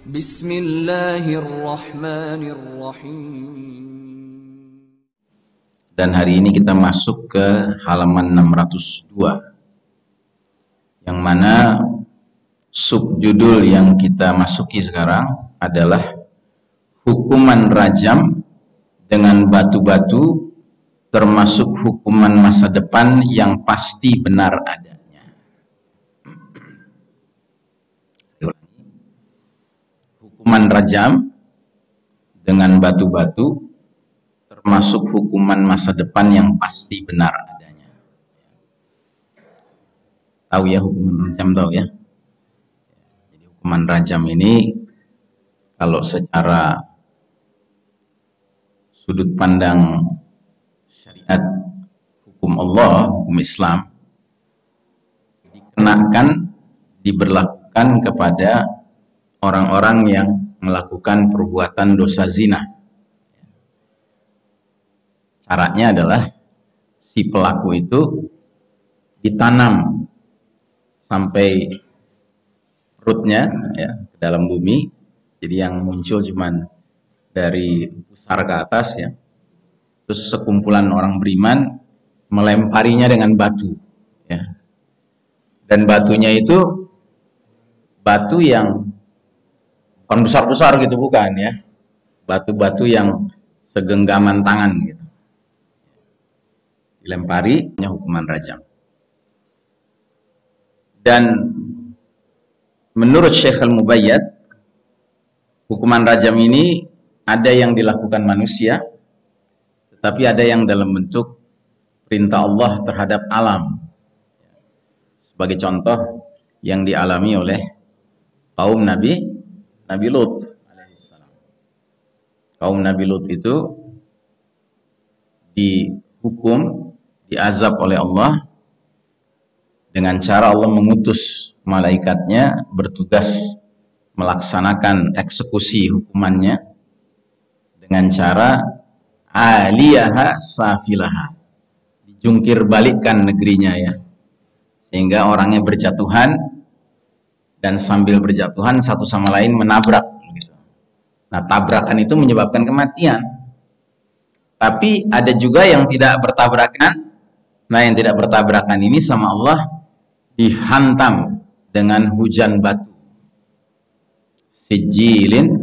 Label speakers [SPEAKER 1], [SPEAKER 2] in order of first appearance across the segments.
[SPEAKER 1] Bismillahirrahmanirrahim.
[SPEAKER 2] Dan hari ini kita masuk ke halaman 602, yang mana subjudul yang kita masuki sekarang adalah hukuman rajam dengan batu-batu, termasuk hukuman masa depan yang pasti benar adanya. Hukuman rajam dengan batu-batu, termasuk hukuman masa depan yang pasti benar adanya. Tahu ya hukuman rajam, tahu ya? Jadi hukuman rajam ini kalau secara sudut pandang syariat hukum Allah, hukum Islam, dikenakan, diberlakukan kepada orang-orang yang melakukan perbuatan dosa zina. Caranya adalah si pelaku itu ditanam sampai perutnya ya, ke dalam bumi. Jadi yang muncul cuman dari pusar ke atas ya. Terus sekumpulan orang beriman melemparinya dengan batu ya. Dan batunya itu batu yang bukan besar-besar gitu, bukan ya. Batu-batu yang segenggaman tangan gitu. Dilempari, hukuman rajam. Dan menurut Syekh Al-Mubayyad, hukuman rajam ini ada yang dilakukan manusia, tetapi ada yang dalam bentuk perintah Allah terhadap alam. Sebagai contoh yang dialami oleh kaum Nabi Lut alaihissalam. Kaum Nabi Lut itu dihukum, diazab oleh Allah dengan cara Allah mengutus malaikatnya bertugas melaksanakan eksekusi hukumannya dengan cara aliyaha safilaha, dijungkir balikkan negerinya ya, sehingga orangnya berjatuhan, dan sambil berjatuhan satu sama lain menabrak gitu. Nah, tabrakan itu menyebabkan kematian. Tapi ada juga yang tidak bertabrakan. Nah, yang tidak bertabrakan ini sama Allah dihantam dengan hujan batu. Sijilin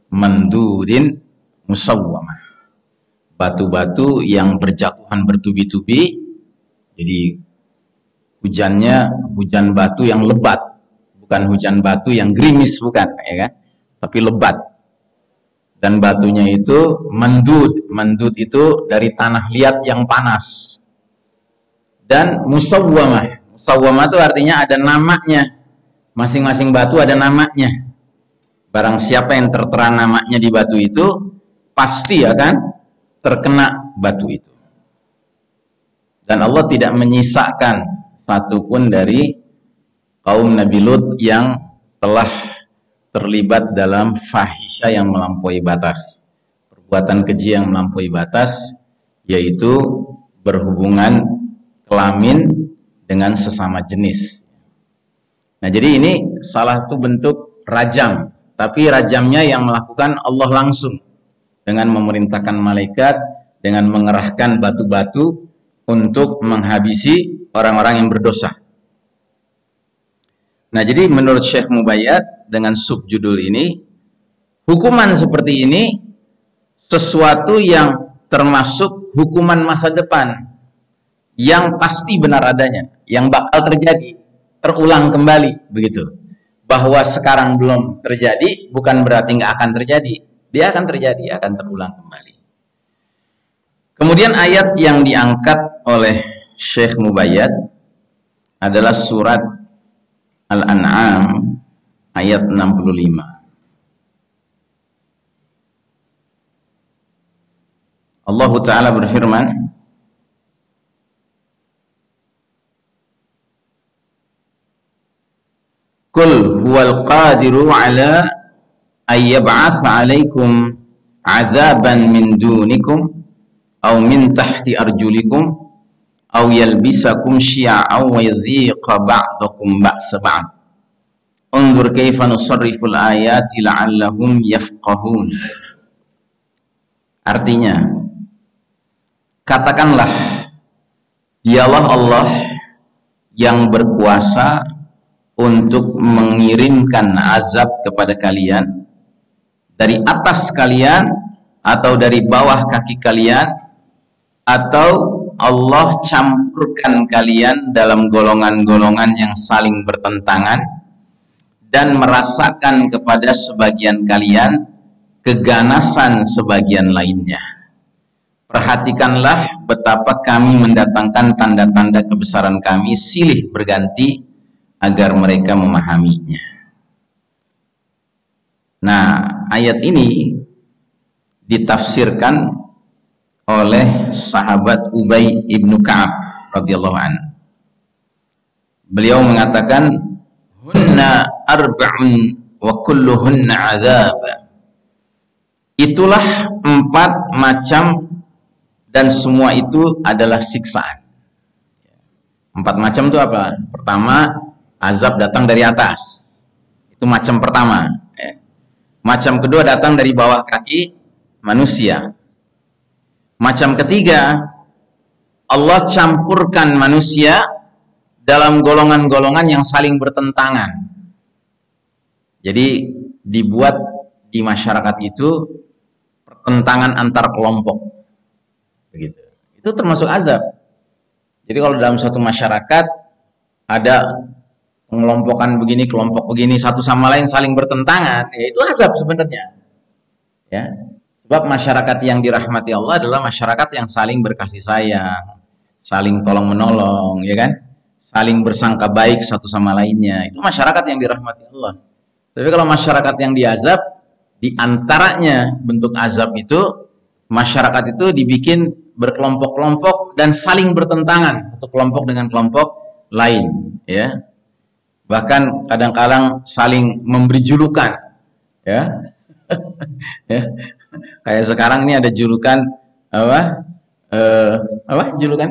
[SPEAKER 2] mandudin musawwamah. Batu-batu yang berjatuhan bertubi-tubi. Jadi hujannya hujan batu yang lebat. Bukan hujan batu yang gerimis, bukan ya kan? Tapi lebat. Dan batunya itu mandud. Mandud itu dari tanah liat yang panas. Dan musawwamah. Musawwamah itu artinya ada namanya. Masing-masing batu ada namanya. Barang siapa yang tertera namanya di batu itu, pasti akan terkena batu itu. Dan Allah tidak menyisakan satupun dari kaum Nabi Lut yang telah terlibat dalam fahisha yang melampaui batas, perbuatan keji yang melampaui batas, yaitu berhubungan kelamin dengan sesama jenis. Nah, jadi ini salah satu bentuk rajam, tapi rajamnya yang melakukan Allah langsung dengan memerintahkan malaikat, dengan mengerahkan batu-batu untuk menghabisi orang-orang yang berdosa. Nah, jadi menurut Syekh Mubayyad dengan subjudul ini, hukuman seperti ini sesuatu yang termasuk hukuman masa depan yang pasti benar adanya, yang bakal terjadi, terulang kembali begitu. Bahwa sekarang belum terjadi bukan berarti nggak akan terjadi, dia akan terjadi, akan terulang kembali. Kemudian ayat yang diangkat oleh Syekh Mubayyad adalah surat Al-An'am ayat 65. Allah Ta'ala berfirman, Qul huwal qadiru ala ayyab'atha alaikum azaban min dunikum aw min tahti arjulikum aw yalbisakum syi'a'aw wa yaziqa ba'dakum ba'sa ba'd Unzur kaifa nusarriful ayati la'allahum yafqahun. Artinya, katakanlah, dialah Allah yang berkuasa untuk mengirimkan azab kepada kalian dari atas kalian atau dari bawah kaki kalian, atau Allah campurkan kalian dalam golongan-golongan yang saling bertentangan dan merasakan kepada sebagian kalian keganasan sebagian lainnya. Perhatikanlah betapa kami mendatangkan tanda-tanda kebesaran kami silih berganti agar mereka memahaminya. Nah, ayat ini ditafsirkan oleh sahabat Ubay ibnu Ka'ab radhiyallahu anhu. Beliau mengatakan, hunna arba'un wa kulluhunna adzab. Itulah 4 macam dan semua itu adalah siksaan. 4 macam itu apa? Pertama, azab datang dari atas. Itu macam pertama. Macam kedua datang dari bawah kaki manusia. Macam ketiga, Allah campurkan manusia dalam golongan-golongan yang saling bertentangan. Jadi dibuat di masyarakat itu pertentangan antar kelompok. Begitu. Itu termasuk azab. Jadi kalau dalam suatu masyarakat ada pengelompokan begini, kelompok begini, satu sama lain saling bertentangan, ya itu azab sebenarnya. Ya. Sebab masyarakat yang dirahmati Allah adalah masyarakat yang saling berkasih sayang, saling tolong menolong, ya kan? Saling bersangka baik satu sama lainnya. Itu masyarakat yang dirahmati Allah. Tapi kalau masyarakat yang diazab, di antaranya bentuk azab itu, masyarakat itu dibikin berkelompok-kelompok dan saling bertentangan satu kelompok dengan kelompok lain, ya. Bahkan kadang-kadang saling memberi julukan, ya. Ya. Kayak sekarang ini ada julukan apa? Julukan?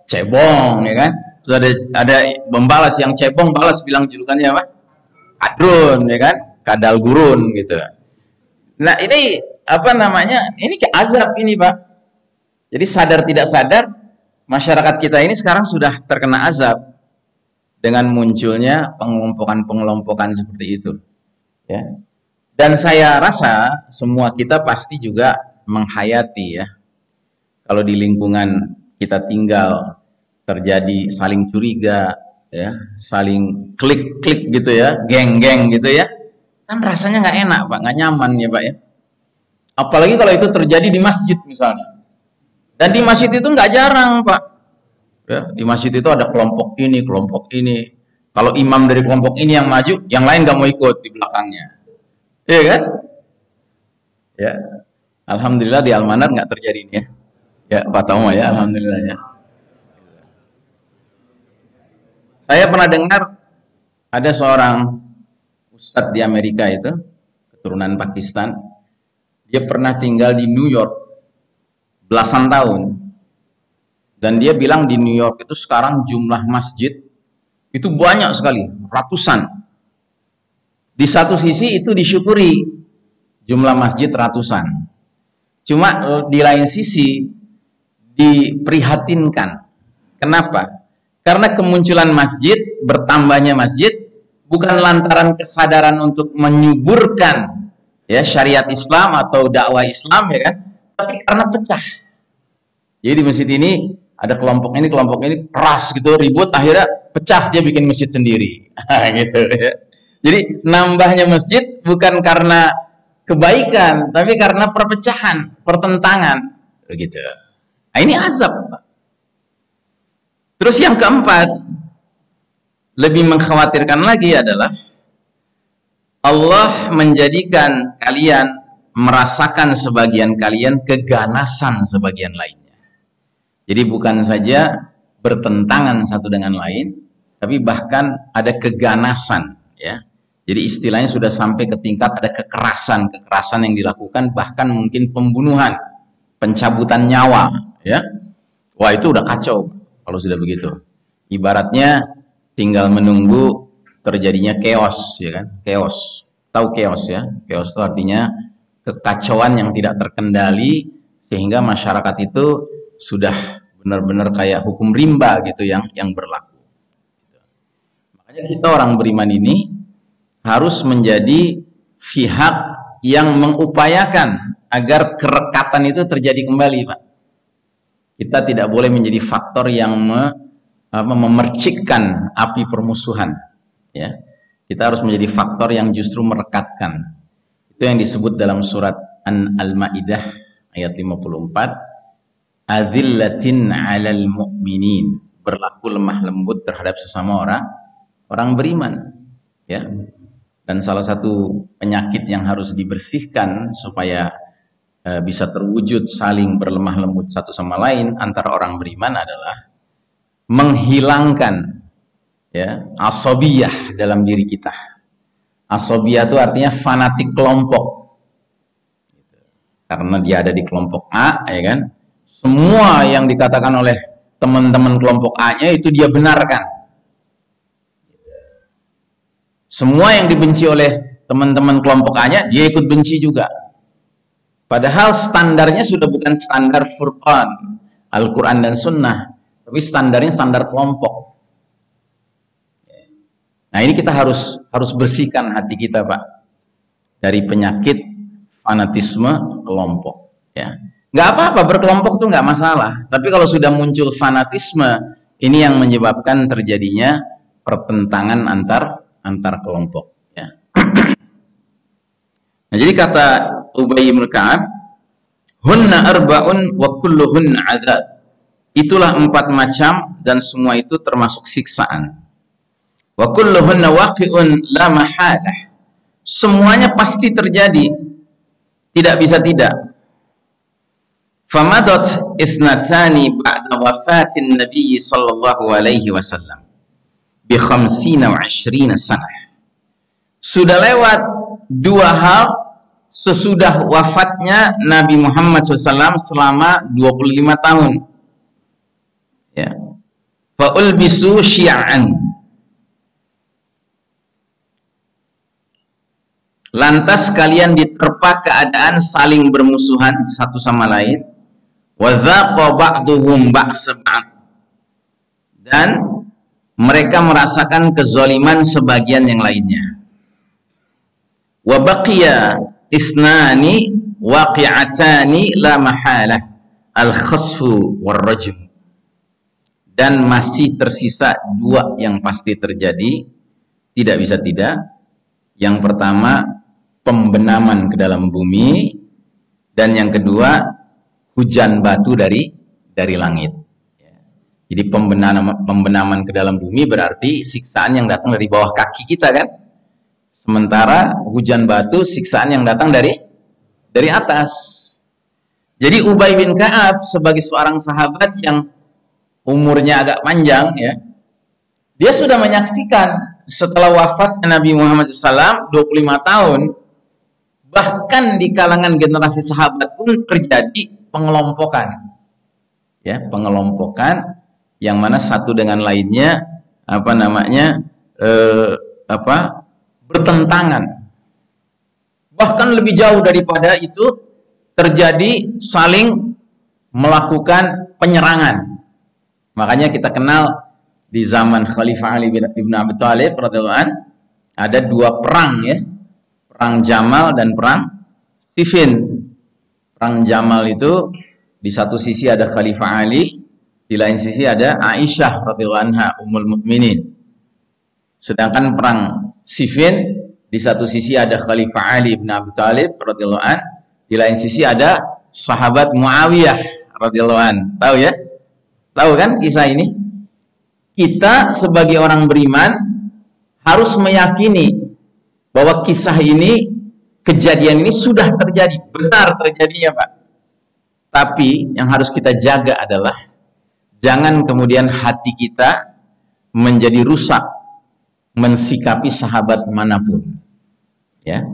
[SPEAKER 2] Cebong, ya kan? Terus ada pembalas yang cebong balas bilang julukannya apa? Adrun, ya kan? Kadal gurun gitu. Nah, ini apa namanya? Ini azab ini, Pak. Jadi sadar tidak sadar masyarakat kita ini sekarang sudah terkena azab dengan munculnya pengelompokan-pengelompokan seperti itu, ya. Dan saya rasa semua kita pasti juga menghayati, ya. Kalau di lingkungan kita tinggal terjadi saling curiga, ya, saling klik-klik gitu ya, geng-geng gitu ya, kan rasanya nggak enak, Pak, nggak nyaman ya, Pak, ya. Apalagi kalau itu terjadi di masjid misalnya. Dan di masjid itu nggak jarang, Pak. Ya, di masjid itu ada kelompok ini, kelompok ini. Kalau imam dari kelompok ini yang maju, yang lain nggak mau ikut di belakangnya. Iya kan? Ya, alhamdulillah di Almanar nggak terjadi ini ya. Ya, Pak Tomo ya, alhamdulillah ya. Saya pernah dengar ada seorang ustadz di Amerika itu, keturunan Pakistan. Dia pernah tinggal di New York belasan tahun. Dan dia bilang di New York itu sekarang jumlah masjid itu banyak sekali, ratusan. Di satu sisi itu disyukuri, jumlah masjid ratusan. Cuma di lain sisi diprihatinkan. Kenapa? Karena kemunculan masjid, bertambahnya masjid bukan lantaran kesadaran untuk menyuburkan ya syariat Islam atau dakwah Islam, ya kan? Tapi karena pecah. Jadi di masjid ini ada kelompok ini keras gitu, ribut, akhirnya pecah, dia bikin masjid sendiri. Gitu ya. Jadi nambahnya masjid bukan karena kebaikan, tapi karena perpecahan, pertentangan, begitu. Nah, ini azab. Terus yang keempat, lebih mengkhawatirkan lagi adalah Allah menjadikan kalian merasakan sebagian kalian keganasan sebagian lainnya. Jadi bukan saja bertentangan satu dengan lain, tapi bahkan ada keganasan, ya. Jadi istilahnya sudah sampai ke tingkat ada kekerasan yang dilakukan, bahkan mungkin pembunuhan, pencabutan nyawa, ya. Wah, itu udah kacau kalau sudah begitu. Ibaratnya tinggal menunggu terjadinya chaos, ya kan? Chaos. Tahu chaos ya? Chaos itu artinya kekacauan yang tidak terkendali sehingga masyarakat itu sudah benar-benar kayak hukum rimba gitu yang berlaku. Makanya kita orang beriman ini harus menjadi pihak yang mengupayakan agar kerekatan itu terjadi kembali, Pak. Kita tidak boleh menjadi faktor yang memercikkan api permusuhan, ya. Kita harus menjadi faktor yang justru merekatkan. Itu yang disebut dalam surat Al-Maidah ayat 54, adzillatin 'alal mu'minin, berlaku lemah lembut terhadap sesama orang beriman, ya. Dan salah satu penyakit yang harus dibersihkan supaya bisa terwujud saling berlemah lembut satu sama lain antara orang beriman adalah menghilangkan, ya, asabiyah dalam diri kita. Asabiyah itu artinya fanatik kelompok. Karena dia ada di kelompok A, ya kan? Semua yang dikatakan oleh teman-teman kelompok A-nya itu dia benarkan. Semua yang dibenci oleh teman-teman kelompok A-nya dia ikut benci juga. Padahal standarnya sudah bukan standar Furqan, Al-Quran dan Sunnah, tapi standarnya standar kelompok. Nah, ini kita harus bersihkan hati kita, Pak, dari penyakit fanatisme kelompok, ya. Nggak apa-apa berkelompok tuh nggak masalah, tapi kalau sudah muncul fanatisme, ini yang menyebabkan terjadinya pertentangan antar kelompok, ya. Nah, jadi kata Ubay bin Ka'ab, hunna arba'un wa kulluhunna 'adzab. Itulah 4 macam dan semua itu termasuk siksaan. Wa kulluhunna waqi'un la mahalah. Semuanya pasti terjadi, tidak bisa tidak. Famadat isnatani ba'da wafatin Nabi sallallahu alaihi wasallam bi 50 wa 20 sanah. Sudah lewat 2 hal sesudah wafatnya Nabi Muhammad SAW selama 25 tahun. Ya. Fa'ulbisu syi'an. Lantas kalian diterpa keadaan saling bermusuhan satu sama lain. Wa dzaqa ba'duhum ba'sa ba'd. Dan mereka merasakan kezaliman sebagian yang lainnya. Wa baqiya isnani waqi'atani la mahalah, al-khasfu war-rajm. Dan masih tersisa 2 yang pasti terjadi, tidak bisa tidak. Yang pertama, pembenaman ke dalam bumi, dan yang kedua, hujan batu dari langit. Jadi pembenaman ke dalam bumi berarti siksaan yang datang dari bawah kaki kita, kan? Sementara hujan batu siksaan yang datang dari atas. Jadi Ubay bin Ka'ab sebagai seorang sahabat yang umurnya agak panjang, ya, dia sudah menyaksikan setelah wafat Nabi Muhammad SAW 25 tahun, bahkan di kalangan generasi sahabat pun terjadi pengelompokan, ya, pengelompokan yang mana satu dengan lainnya bertentangan. Bahkan lebih jauh daripada itu, terjadi saling melakukan penyerangan. Makanya kita kenal di zaman Khalifah Ali bin Abi Thalib radhiyallahu anhu ada 2 perang, ya. Perang Jamal dan perang Siffin. Perang Jamal itu di satu sisi ada Khalifah Ali, di lain sisi ada Aisyah radhiyallahu anha ummul mukminin. Sedangkan perang Siffin di satu sisi ada Khalifah Ali bin Abi Thalib radhiyallahu an, di lain sisi ada sahabat Muawiyah radhiyallahu an. Tahu, ya? Tahu kan kisah ini? Kita sebagai orang beriman harus meyakini bahwa kisah ini, kejadian ini sudah terjadi, benar terjadinya, Pak. Tapi yang harus kita jaga adalah jangan kemudian hati kita menjadi rusak mensikapi sahabat manapun, ya.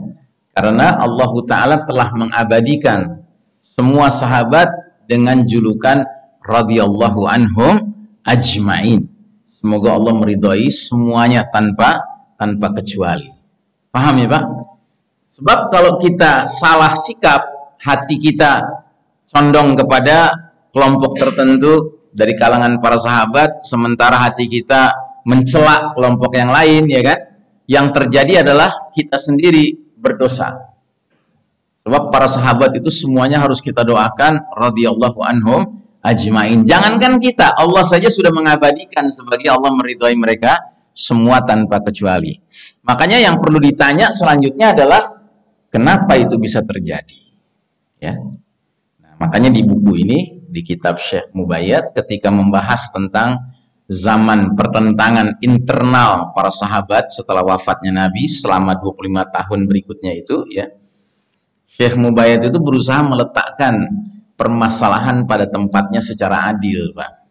[SPEAKER 2] Karena Allah Ta'ala telah mengabadikan semua sahabat dengan julukan radhiyallahu anhum ajma'in. Semoga Allah meridhai semuanya tanpa tanpa kecuali. Paham ya Pak? Sebab kalau kita salah sikap, hati kita condong kepada kelompok tertentu dari kalangan para sahabat, sementara hati kita mencela kelompok yang lain, ya kan? Yang terjadi adalah kita sendiri berdosa. Sebab para sahabat itu semuanya harus kita doakan radhiyallahu anhum ajmain. Jangankan kita, Allah saja sudah mengabadikan sebagai Allah meridhai mereka semua tanpa kecuali. Makanya yang perlu ditanya selanjutnya adalah kenapa itu bisa terjadi? Ya. Nah, makanya di buku ini, di kitab Syekh Mubayyad, ketika membahas tentang zaman pertentangan internal para sahabat setelah wafatnya Nabi selama 25 tahun berikutnya itu, ya, Syekh Mubayyad itu berusaha meletakkan permasalahan pada tempatnya secara adil, Pak.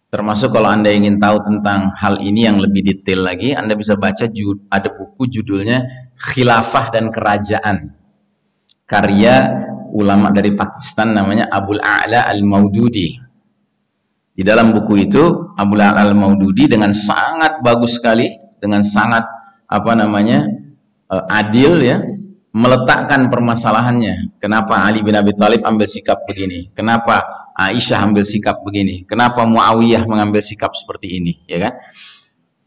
[SPEAKER 2] Termasuk kalau Anda ingin tahu tentang hal ini yang lebih detail lagi, Anda bisa baca ada buku judulnya Khilafah dan Kerajaan, karya ulama dari Pakistan namanya Abul A'la Al-Maududi. Di dalam buku itu Abul A'la Al-Maududi dengan sangat bagus sekali, dengan sangat adil, ya, meletakkan permasalahannya. Kenapa Ali bin Abi Thalib ambil sikap begini? Kenapa Aisyah ambil sikap begini? Kenapa Muawiyah mengambil sikap seperti ini? Ya kan?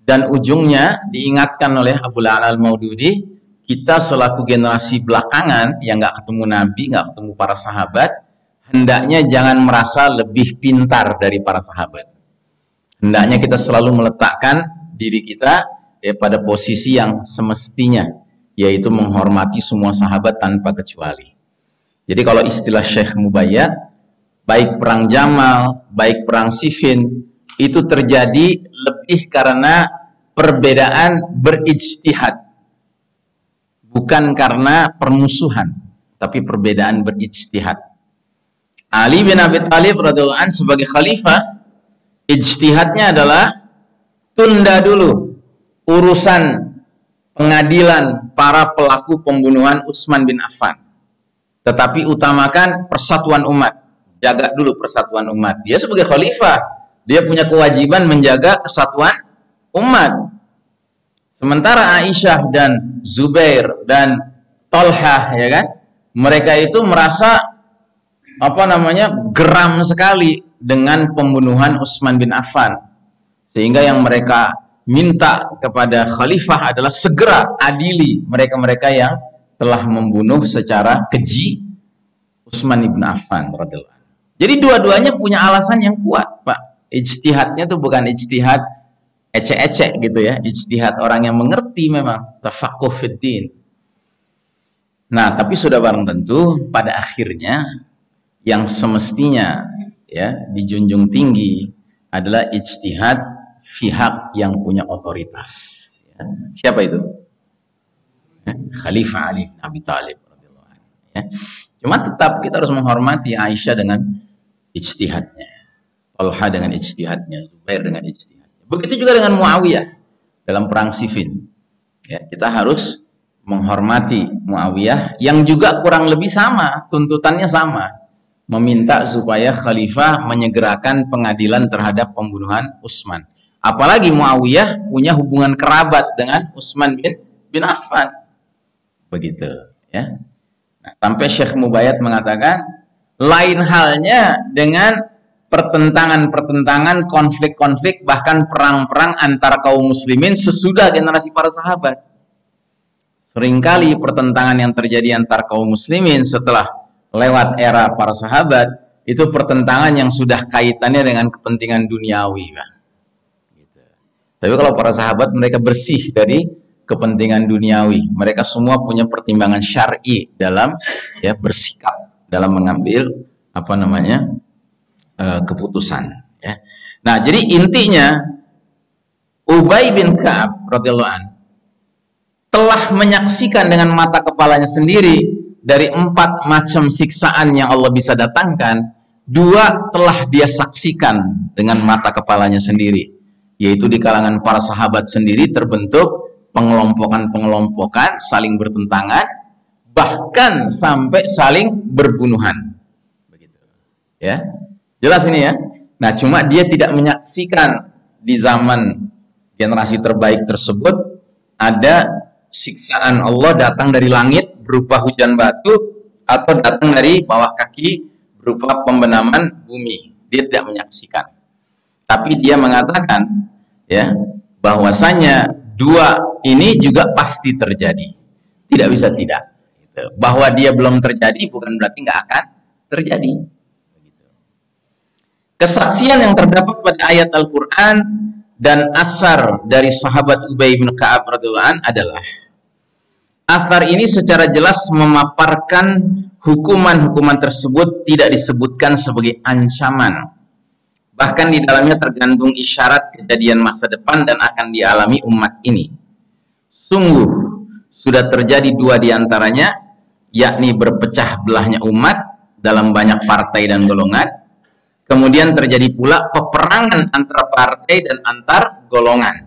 [SPEAKER 2] Dan ujungnya diingatkan oleh Abul A'la Al-Maududi, kita selaku generasi belakangan yang nggak ketemu Nabi, nggak ketemu para sahabat, hendaknya jangan merasa lebih pintar dari para sahabat. Hendaknya kita selalu meletakkan diri kita pada posisi yang semestinya, yaitu menghormati semua sahabat tanpa kecuali. Jadi kalau istilah Syekh Mubayyad, baik perang Jamal, baik perang Siffin, itu terjadi lebih karena perbedaan berijtihad, bukan karena permusuhan, tapi perbedaan berijtihad. Ali bin Abi Thalib radhiyallahu anhu sebagai khalifah, ijtihadnya adalah tunda dulu urusan pengadilan para pelaku pembunuhan Utsman bin Affan, tetapi utamakan persatuan umat. Jaga dulu persatuan umat. Dia sebagai khalifah, dia punya kewajiban menjaga kesatuan umat. Sementara Aisyah dan Zubair dan Tolhah, ya kan, mereka itu merasa geram sekali dengan pembunuhan Utsman bin Affan, sehingga yang mereka minta kepada khalifah adalah segera adili mereka-mereka yang telah membunuh secara keji Utsman bin Affan radhiyallahu anhu. Jadi dua-duanya punya alasan yang kuat, Pak. Ijtihadnya tuh bukan ijtihad ecek-ecek gitu ya, ijtihad orang yang mengerti memang, tafaqquh fid din. Nah, tapi sudah barang tentu pada akhirnya yang semestinya ya dijunjung tinggi adalah ijtihad pihak yang punya otoritas. Ya. Siapa itu? Khalifah Ali bin Abi Thalib radhiyallahu anhu. Ya. Cuma tetap kita harus menghormati Aisyah dengan ijtihadnya, Talha dengan ijtihadnya, Zubair dengan ijtihadnya. Begitu juga dengan Muawiyah dalam perang Siffin. Ya, kita harus menghormati Muawiyah yang juga kurang lebih sama, tuntutannya sama, meminta supaya khalifah menyegerakan pengadilan terhadap pembunuhan Utsman. Apalagi Muawiyah punya hubungan kerabat dengan Utsman bin Affan. Begitu, ya. Nah, sampai Syekh Mubayyad mengatakan lain halnya dengan pertentangan-pertentangan, konflik-konflik, bahkan perang-perang antara kaum muslimin sesudah generasi para sahabat. Seringkali pertentangan yang terjadi antar kaum muslimin setelah lewat era para sahabat itu pertentangan yang sudah kaitannya dengan kepentingan duniawi, Pak. Gitu. Tapi kalau para sahabat mereka bersih dari kepentingan duniawi, mereka semua punya pertimbangan syar'i dalam ya bersikap, dalam mengambil keputusan. Ya. Nah, jadi intinya Ubay bin Ka'ab radhiyallahu anhu telah menyaksikan dengan mata kepalanya sendiri dari 4 macam siksaan yang Allah bisa datangkan, 2 telah dia saksikan dengan mata kepalanya sendiri, yaitu di kalangan para sahabat sendiri terbentuk pengelompokan-pengelompokan saling bertentangan, bahkan sampai saling berbunuhan. Begitu. Ya. Jelas ini ya. Nah, cuma dia tidak menyaksikan di zaman generasi terbaik tersebut, ada siksaan Allah datang dari langit berupa hujan batu atau datang dari bawah kaki berupa pembenaman bumi. Dia tidak menyaksikan. Tapi dia mengatakan ya bahwasanya dua ini juga pasti terjadi. Tidak bisa tidak. Bahwa dia belum terjadi bukan berarti nggak akan terjadi. Kesaksian yang terdapat pada ayat Al-Quran dan asar dari sahabat Ubay bin Ka'ab radhiyallahu anhu adalah, asar ini secara jelas memaparkan hukuman-hukuman tersebut tidak disebutkan sebagai ancaman. Bahkan di dalamnya tergantung isyarat kejadian masa depan dan akan dialami umat ini. Sungguh sudah terjadi dua diantaranya, yakni berpecah belahnya umat dalam banyak partai dan golongan. Kemudian terjadi pula peperangan antara partai dan antar golongan.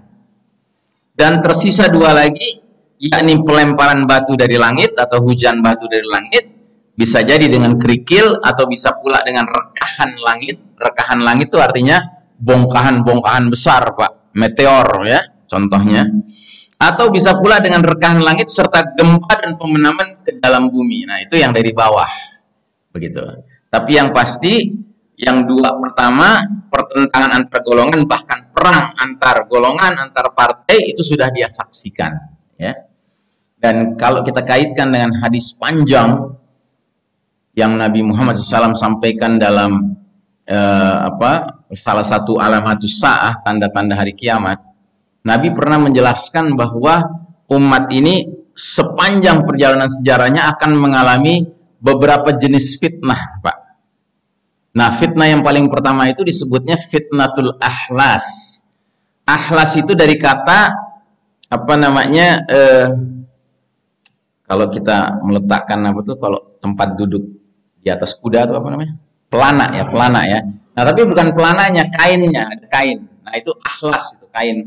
[SPEAKER 2] Dan tersisa dua lagi, yakni pelemparan batu dari langit atau hujan batu dari langit, bisa jadi dengan kerikil atau bisa pula dengan rekahan langit. Rekahan langit itu artinya bongkahan-bongkahan besar, Pak, meteor ya, contohnya. Atau bisa pula dengan rekahan langit serta gempa dan pembenaman ke dalam bumi. Nah, itu yang dari bawah. Begitu. Tapi yang pasti yang dua pertama, pertentangan antar golongan, bahkan perang antar golongan, antar partai, itu sudah dia saksikan ya. Dan kalau kita kaitkan dengan hadis panjang yang Nabi Muhammad SAW sampaikan dalam salah satu alamatus sa'ah, tanda-tanda hari kiamat, Nabi pernah menjelaskan bahwa umat ini sepanjang perjalanan sejarahnya akan mengalami beberapa jenis fitnah, Pak. Nah, fitnah yang paling pertama itu disebutnya fitnatul ahlas. Ahlas itu dari kata apa namanya? Kalau kita meletakkan apa tuh? Kalau tempat duduk di atas kuda itu apa namanya? Pelana ya, pelana ya. Nah, tapi bukan pelananya, kainnya, ada kain. Nah, itu ahlas, itu kain.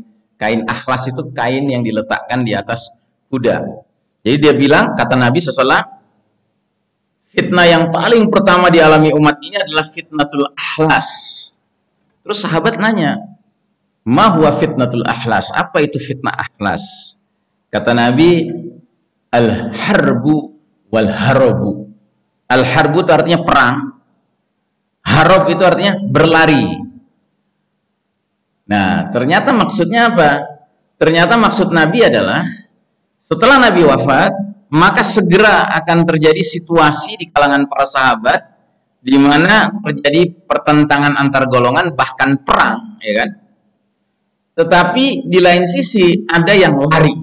[SPEAKER 2] Kain ahlas itu kain yang diletakkan di atas kuda. Jadi dia bilang, kata Nabi SAW, fitnah yang paling pertama dialami umat ini adalah fitnatul ahlas. Terus sahabat nanya, ma huwa fitnatul ahlas? Apa itu fitnah ahlas? Kata Nabi, al-harbu wal-harabu. Al-harbu itu artinya perang. Harab itu artinya berlari. Nah, ternyata maksudnya apa? Ternyata maksud Nabi adalah setelah Nabi wafat, maka segera akan terjadi situasi di kalangan para sahabat di mana terjadi pertentangan antar golongan, bahkan perang, ya kan? Tetapi di lain sisi ada yang lari.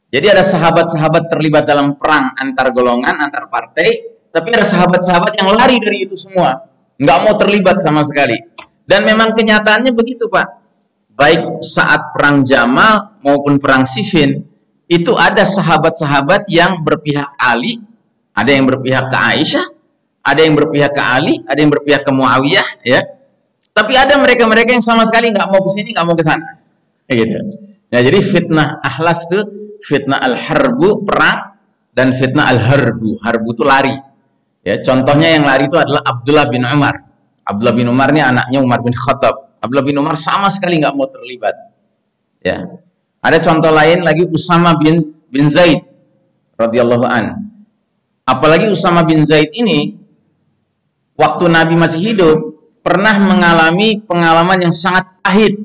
[SPEAKER 2] Jadi ada sahabat-sahabat terlibat dalam perang antar golongan, antar partai, tapi ada sahabat-sahabat yang lari dari itu semua, nggak mau terlibat sama sekali. Dan memang kenyataannya begitu, Pak. Baik saat perang Jamal maupun perang Siffin, itu ada sahabat-sahabat yang berpihak Ali, ada yang berpihak ke Aisyah, ada yang berpihak ke Ali, ada yang berpihak ke Muawiyah, ya. Tapi ada mereka-mereka yang sama sekali nggak mau ke sini, nggak mau ke sana, gitu. Nah, jadi fitnah ahlas itu fitnah al-harbu, perang, dan fitnah al-harbu, harbu itu lari. Ya, contohnya yang lari itu adalah Abdullah bin Umar. Abdullah bin Umar ini anaknya Umar bin Khattab. Abdullah bin Umar sama sekali nggak mau terlibat. Ya. Ada contoh lain lagi, Usama bin Zaid radhiyallahu an. Apalagi Usama bin Zaid ini waktu Nabi masih hidup pernah mengalami pengalaman yang sangat pahit,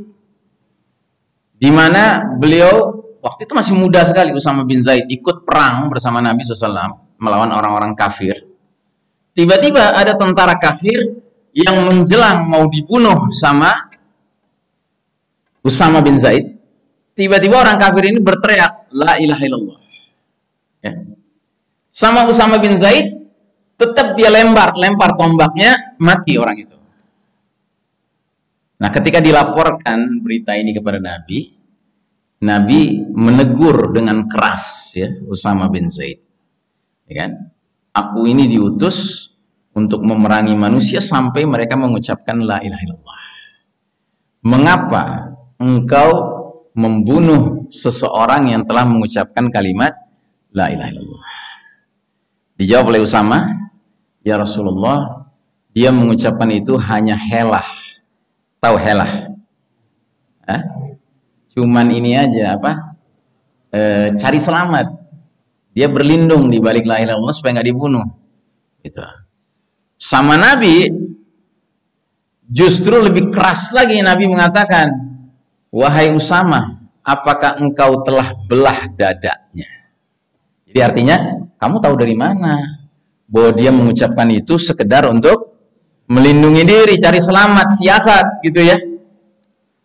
[SPEAKER 2] di mana beliau waktu itu masih muda sekali. Usama bin Zaid ikut perang bersama Nabi SAW melawan orang-orang kafir. Tiba-tiba ada tentara kafir yang menjelang mau dibunuh sama Usama bin Zaid. Tiba-tiba orang kafir ini berteriak, la ilaha illallah. Ya. Sama Usama bin Zaid, tetap dia lempar tombaknya, mati orang itu. Nah, ketika dilaporkan berita ini kepada Nabi, Nabi menegur dengan keras ya Usama bin Zaid. Ya kan? Aku ini diutus untuk memerangi manusia sampai mereka mengucapkan la ilaha illallah. Mengapa engkau membunuh seseorang yang telah mengucapkan kalimat la ilaha illallah? Dijawab oleh Usama, ya Rasulullah, dia mengucapkan itu hanya helah. Tahu helah? cuman ini aja cari selamat. Dia berlindung di balik la ilaha illallah supaya nggak dibunuh. Gitu. Sama Nabi justru lebih keras lagi, Nabi mengatakan, wahai Usama, apakah engkau telah belah dadanya? Jadi artinya, kamu tahu dari mana bahwa dia mengucapkan itu sekedar untuk melindungi diri, cari selamat, siasat gitu ya.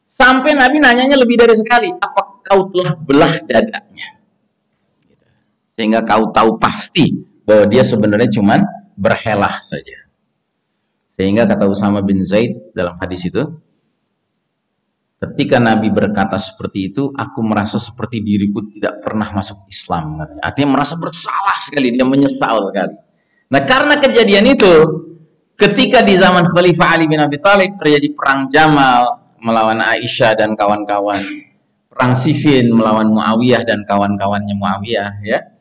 [SPEAKER 2] Sampai Nabi nanyanya lebih dari sekali, apakah kau telah belah dadanya? Sehingga kau tahu pasti bahwa dia sebenarnya cuman berhelah saja. Sehingga kata Usama bin Zaid dalam hadis itu, ketika Nabi berkata seperti itu, aku merasa seperti diriku tidak pernah masuk Islam. Artinya merasa bersalah sekali, dia menyesal sekali. Nah, karena kejadian itu, ketika di zaman Khalifah Ali bin Abi Thalib terjadi perang Jamal melawan Aisyah dan kawan-kawan, perang Siffin melawan Muawiyah dan kawan-kawannya Muawiyah, ya,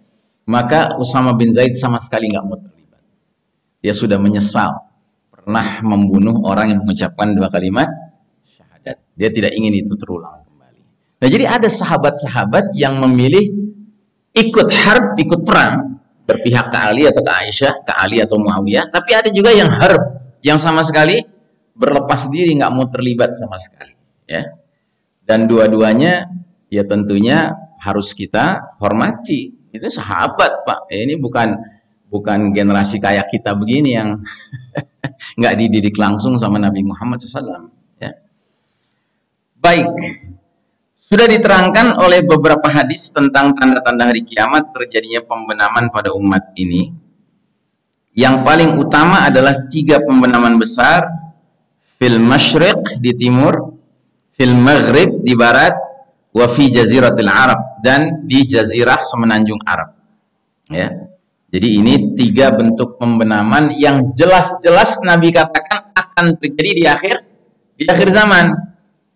[SPEAKER 2] maka Usama bin Zaid sama sekali nggak mau terlibat. Dia sudah menyesal pernah membunuh orang yang mengucapkan 2 kalimat syahadat. Dia tidak ingin itu terulang kembali. Nah, jadi ada sahabat-sahabat yang memilih ikut harb, ikut perang, berpihak ke Ali atau ke Aisyah, ke Ali atau Muawiyah. Tapi ada juga yang harb, yang sama sekali berlepas diri, nggak mau terlibat sama sekali. Ya. Dan dua-duanya ya tentunya harus kita hormati. Itu sahabat, Pak. Ini bukan generasi kayak kita begini yang nggak dididik langsung sama Nabi Muhammad SAW. Ya. Baik, sudah diterangkan oleh beberapa hadis tentang tanda-tanda hari kiamat terjadinya pembenaman pada umat ini. Yang paling utama adalah 3 pembenaman besar, fil masyriq di timur, fil maghrib di barat, wa fi jaziratil Arab, dan di jazirah semenanjung Arab. Ya. Jadi ini 3 bentuk pembenaman yang jelas-jelas Nabi katakan akan terjadi di akhir zaman.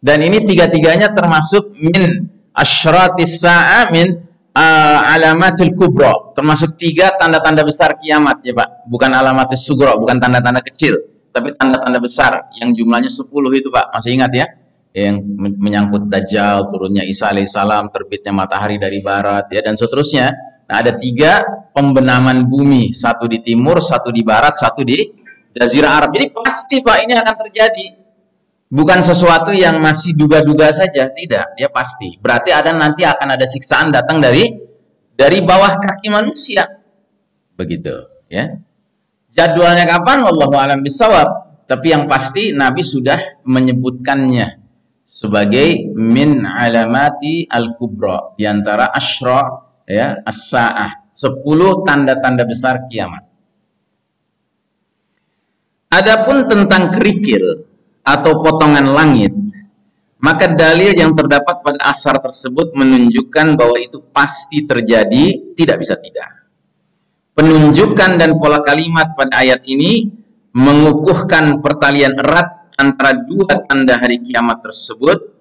[SPEAKER 2] Dan ini 3-tiganya termasuk min asyratis sa'a, min alamatil kubra, termasuk 3 tanda-tanda besar kiamat ya Pak. Bukan alamatis sugra, bukan tanda-tanda kecil, tapi tanda-tanda besar yang jumlahnya 10 itu Pak. Masih ingat ya? Yang menyangkut Dajjal, turunnya Isa alaihissalam, terbitnya matahari dari barat, ya, dan seterusnya. Nah, ada 3 pembenaman bumi, 1 di timur, 1 di barat, 1 di Jazirah Arab. Jadi pasti Pak ini akan terjadi. Bukan sesuatu yang masih duga-duga saja, tidak, dia pasti. Berarti nanti akan ada siksaan datang dari bawah kaki manusia. Begitu, ya. Jadwalnya kapan? Wallahu a'lam bishawab. Tapi yang pasti Nabi sudah menyebutkannya sebagai min alamati al-kubra, di antara asyra, ya, as-sa'ah, 10 tanda-tanda besar kiamat. Adapun tentang kerikil atau potongan langit, maka dalil yang terdapat pada asar tersebut menunjukkan bahwa itu pasti terjadi, tidak bisa tidak. Penunjukan dan pola kalimat pada ayat ini mengukuhkan pertalian erat antara 2 tanda hari kiamat tersebut,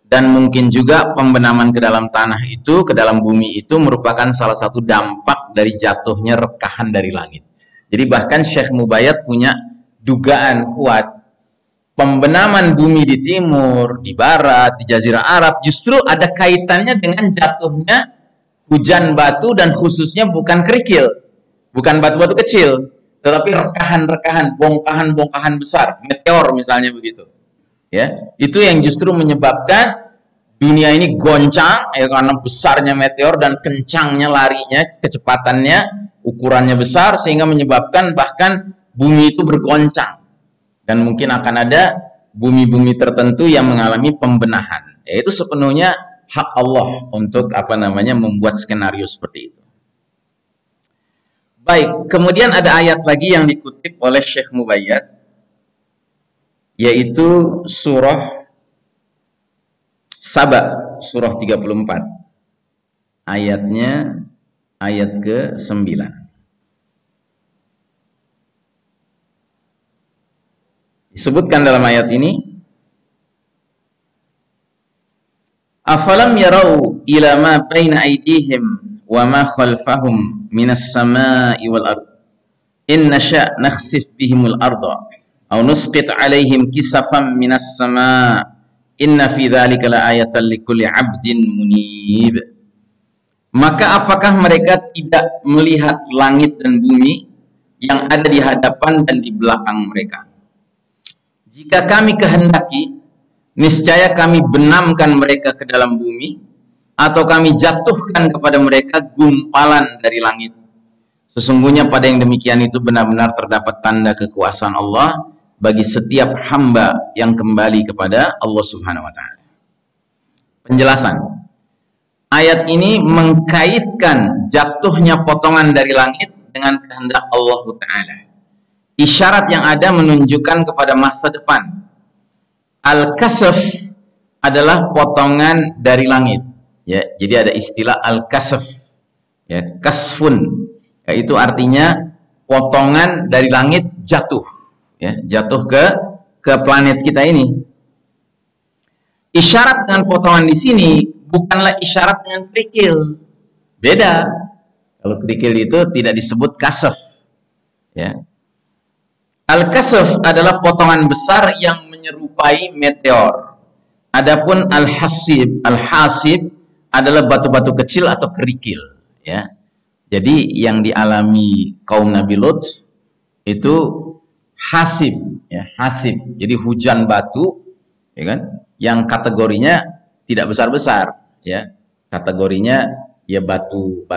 [SPEAKER 2] dan mungkin juga pembenaman ke dalam tanah itu, ke dalam bumi itu merupakan salah satu dampak dari jatuhnya rekahan dari langit. Jadi bahkan Syekh Mubayyad punya dugaan kuat, pembenaman bumi di timur, di barat, di Jazirah Arab justru ada kaitannya dengan jatuhnya hujan batu, dan khususnya bukan kerikil, bukan batu-batu kecil, tetapi rekahan-rekahan, bongkahan-bongkahan besar, meteor misalnya begitu. Ya, itu yang justru menyebabkan dunia ini goncang, ya, karena besarnya meteor dan kencangnya larinya, kecepatannya, ukurannya besar, sehingga menyebabkan bahkan bumi itu bergoncang. Dan mungkin akan ada bumi-bumi tertentu yang mengalami pembenahan. Yaitu sepenuhnya hak Allah untuk membuat skenario seperti itu. Baik, kemudian ada ayat lagi yang dikutip oleh Syekh Mubayyad, yaitu surah Saba, surah 34. Ayatnya ayat ke-9. Disebutkan dalam ayat ini, afalam yarau ila ma baina aydihim wa ma khalfahum minas samaa'i wal ard in nasha' nakhsif bihimul arda aw nusqit 'alaihim kisafan minas samaa' Inna fi dzalika laayatan likulli 'abdin munib. Maka apakah mereka tidak melihat langit dan bumi yang ada di hadapan dan di belakang mereka? Jika kami kehendaki, niscaya kami benamkan mereka ke dalam bumi, atau kami jatuhkan kepada mereka gumpalan dari langit. Sesungguhnya pada yang demikian itu benar-benar terdapat tanda kekuasaan Allah bagi setiap hamba yang kembali kepada Allah Subhanahu wa Ta'ala. Penjelasan ayat ini mengkaitkan jatuhnya potongan dari langit dengan kehendak Allah Ta'ala. Isyarat yang ada menunjukkan kepada masa depan. Al-kasaf adalah potongan dari langit, ya. Jadi ada istilah al-kasaf, ya, kasfun, yaitu artinya potongan dari langit jatuh, ya, jatuh ke planet kita ini. Isyarat dengan potongan di sini bukanlah isyarat dengan kerikil. Beda. Kalau kerikil itu tidak disebut kasaf, ya. Al-kasaf adalah potongan besar yang menyerupai meteor. Adapun al-hasib adalah batu-batu kecil atau kerikil, ya. Jadi yang dialami kaum Nabi Lut itu hasib, ya, hasib. Jadi hujan batu, ya kan, yang kategorinya tidak besar-besar, ya. Kategorinya ya batu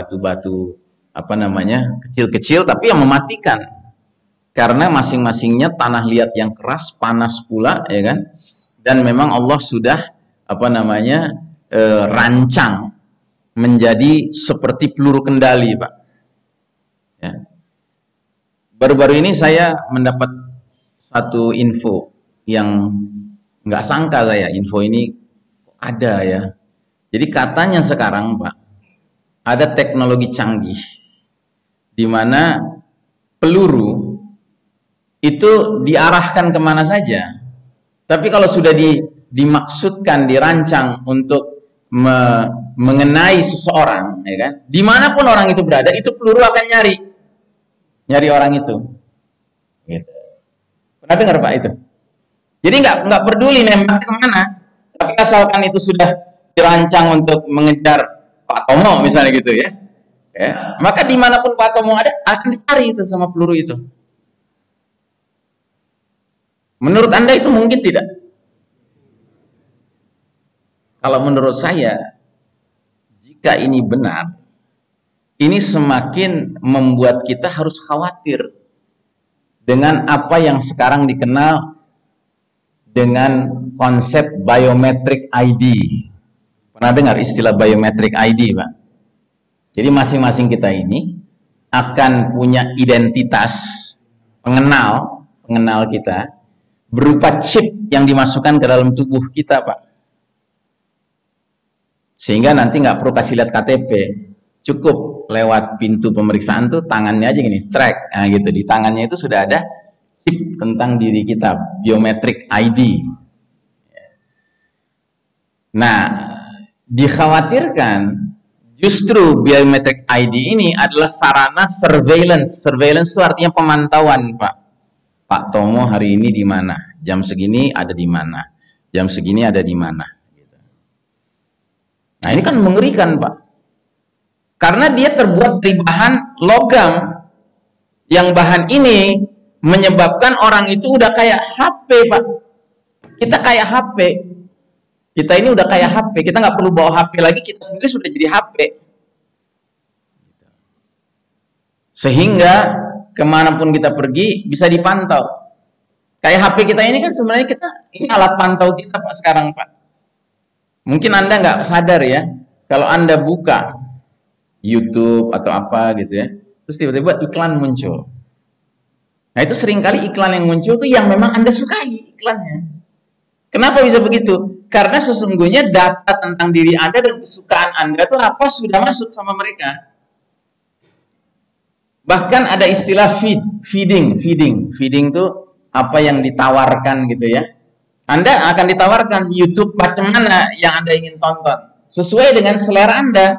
[SPEAKER 2] apa namanya, kecil-kecil tapi yang mematikan. Karena masing-masingnya tanah liat yang keras, panas pula, ya kan. Dan memang Allah sudah apa namanya rancang menjadi seperti peluru kendali, Pak. Ya. Baru-baru ini saya mendapat satu info yang nggak sangka saya, info ini ada, ya. Jadi katanya sekarang, Pak, ada teknologi canggih di mana peluru itu diarahkan kemana saja. Tapi kalau sudah dimaksudkan, dirancang untuk mengenai seseorang, ya kan, dimanapun orang itu berada, itu peluru akan nyari orang itu. Gitu. Pernah dengar, Pak, itu? Jadi nggak peduli nembak kemana, tapi asalkan itu sudah dirancang untuk mengejar Pak Tomo misalnya gitu, ya. Maka dimanapun Pak Tomo ada, akan dicari itu sama peluru itu. Menurut Anda itu mungkin tidak? Kalau menurut saya, jika ini benar, ini semakin membuat kita harus khawatir dengan apa yang sekarang dikenal dengan konsep biometric ID. Pernah dengar istilah biometric ID, Pak? Jadi masing-masing kita ini akan punya identitas pengenal kita berupa chip yang dimasukkan ke dalam tubuh kita, Pak. Sehingga nanti nggak perlu kasih lihat KTP, cukup lewat pintu pemeriksaan tuh tangannya aja gini, track, nah gitu, di tangannya itu sudah ada chip tentang diri kita, biometric ID. Nah, dikhawatirkan justru biometric ID ini adalah sarana surveillance. Surveillance itu artinya pemantauan, Pak. Pak Tomo hari ini di mana? Jam segini ada di mana? Jam segini ada di mana? Nah, ini kan mengerikan, Pak. Karena dia terbuat dari bahan logam. Yang bahan ini menyebabkan orang itu udah kayak HP, Pak. Kita kayak HP. Kita ini udah kayak HP. Kita nggak perlu bawa HP lagi, kita sendiri sudah jadi HP. Sehingga kemanapun kita pergi bisa dipantau. Kayak HP kita ini kan sebenarnya ini alat pantau kita, Pak, sekarang, Pak. Mungkin Anda nggak sadar, ya, kalau Anda buka YouTube atau apa gitu, ya, terus tiba-tiba iklan muncul. Nah, itu seringkali iklan yang muncul tuh yang memang Anda sukai iklannya. Kenapa bisa begitu? Karena sesungguhnya data tentang diri Anda dan kesukaan Anda itu apa sudah masuk sama mereka. Bahkan ada istilah feeding itu apa yang ditawarkan gitu, ya. Anda akan ditawarkan YouTube macam mana yang Anda ingin tonton sesuai dengan selera Anda,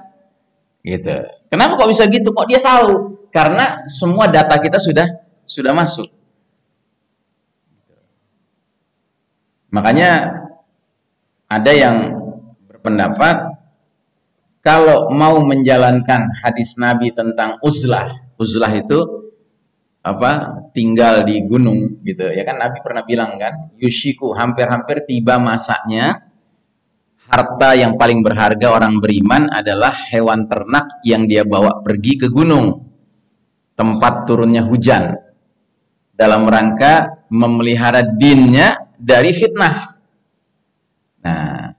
[SPEAKER 2] gitu. Kenapa kok bisa gitu? Kok dia tahu? Karena semua data kita sudah masuk. Makanya Ada yang berpendapat kalau mau menjalankan hadis Nabi tentang uzlah, uzlah itu apa? Tinggal di gunung gitu ya kan. Nabi pernah bilang kan, yushiku, hampir-hampir tiba masanya harta yang paling berharga orang beriman adalah hewan ternak yang dia bawa pergi ke gunung, tempat turunnya hujan, dalam rangka memelihara dinnya dari fitnah. Nah,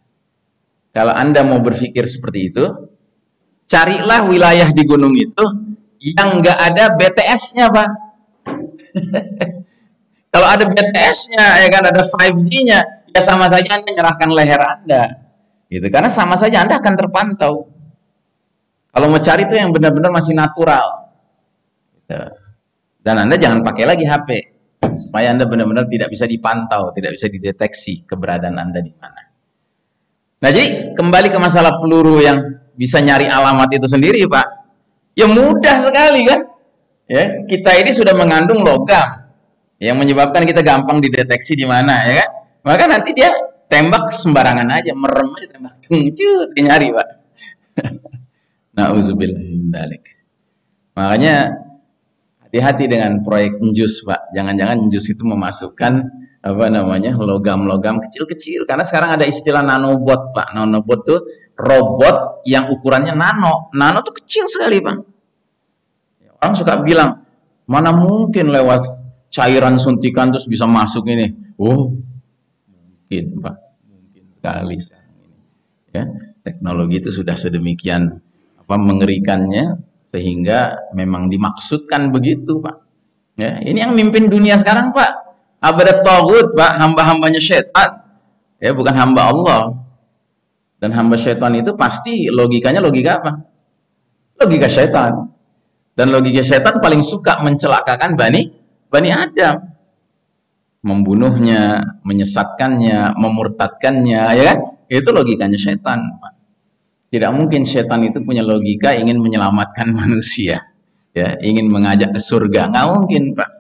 [SPEAKER 2] kalau Anda mau berpikir seperti itu, carilah wilayah di gunung itu yang nggak ada BTS-nya, Pak. Kalau ada BTS-nya, ya kan, ada 5G-nya, ya sama saja Anda menyerahkan leher Anda. Gitu. Karena sama saja Anda akan terpantau. Kalau mau cari itu yang benar-benar masih natural. Gitu. Dan Anda jangan pakai lagi HP. Supaya Anda benar-benar tidak bisa dipantau, tidak bisa dideteksi keberadaan Anda di mana. Nah, jadi kembali ke masalah peluru yang bisa nyari alamat itu sendiri, Pak. Ya mudah sekali kan? Ya, kita ini sudah mengandung logam yang menyebabkan kita gampang dideteksi di mana, ya kan? Maka nanti dia tembak sembarangan aja, merem aja tembak, dia nyari, Pak. Nauzubillah min dzalik. Makanya hati-hati dengan proyek Njus, Pak. Jangan-jangan Njus itu memasukkan apa namanya, logam-logam kecil-kecil. Karena sekarang ada istilah nanobot, Pak. Nanobot tuh robot yang ukurannya nano. Nano tuh kecil sekali, Pak. Orang suka bilang, mana mungkin lewat cairan suntikan terus bisa masuk ini. Oh, mungkin, Pak. Mungkin sekali sekarang ini. Ya, teknologi itu sudah sedemikian apa mengerikannya sehingga memang dimaksudkan begitu, Pak. Ya, ini yang mimpin dunia sekarang, Pak. Abadat taghut, Pak, hamba-hambanya syaitan. Ya, bukan hamba Allah. Dan hamba syaitan itu pasti logikanya logika apa? Logika syaitan. Dan logika syaitan paling suka mencelakakan Bani Adam. Membunuhnya, menyesatkannya, memurtadkannya, ya kan? Itu logikanya syaitan, Pak. Tidak mungkin syaitan itu punya logika ingin menyelamatkan manusia. Ya, ingin mengajak ke surga. Nggak mungkin, Pak.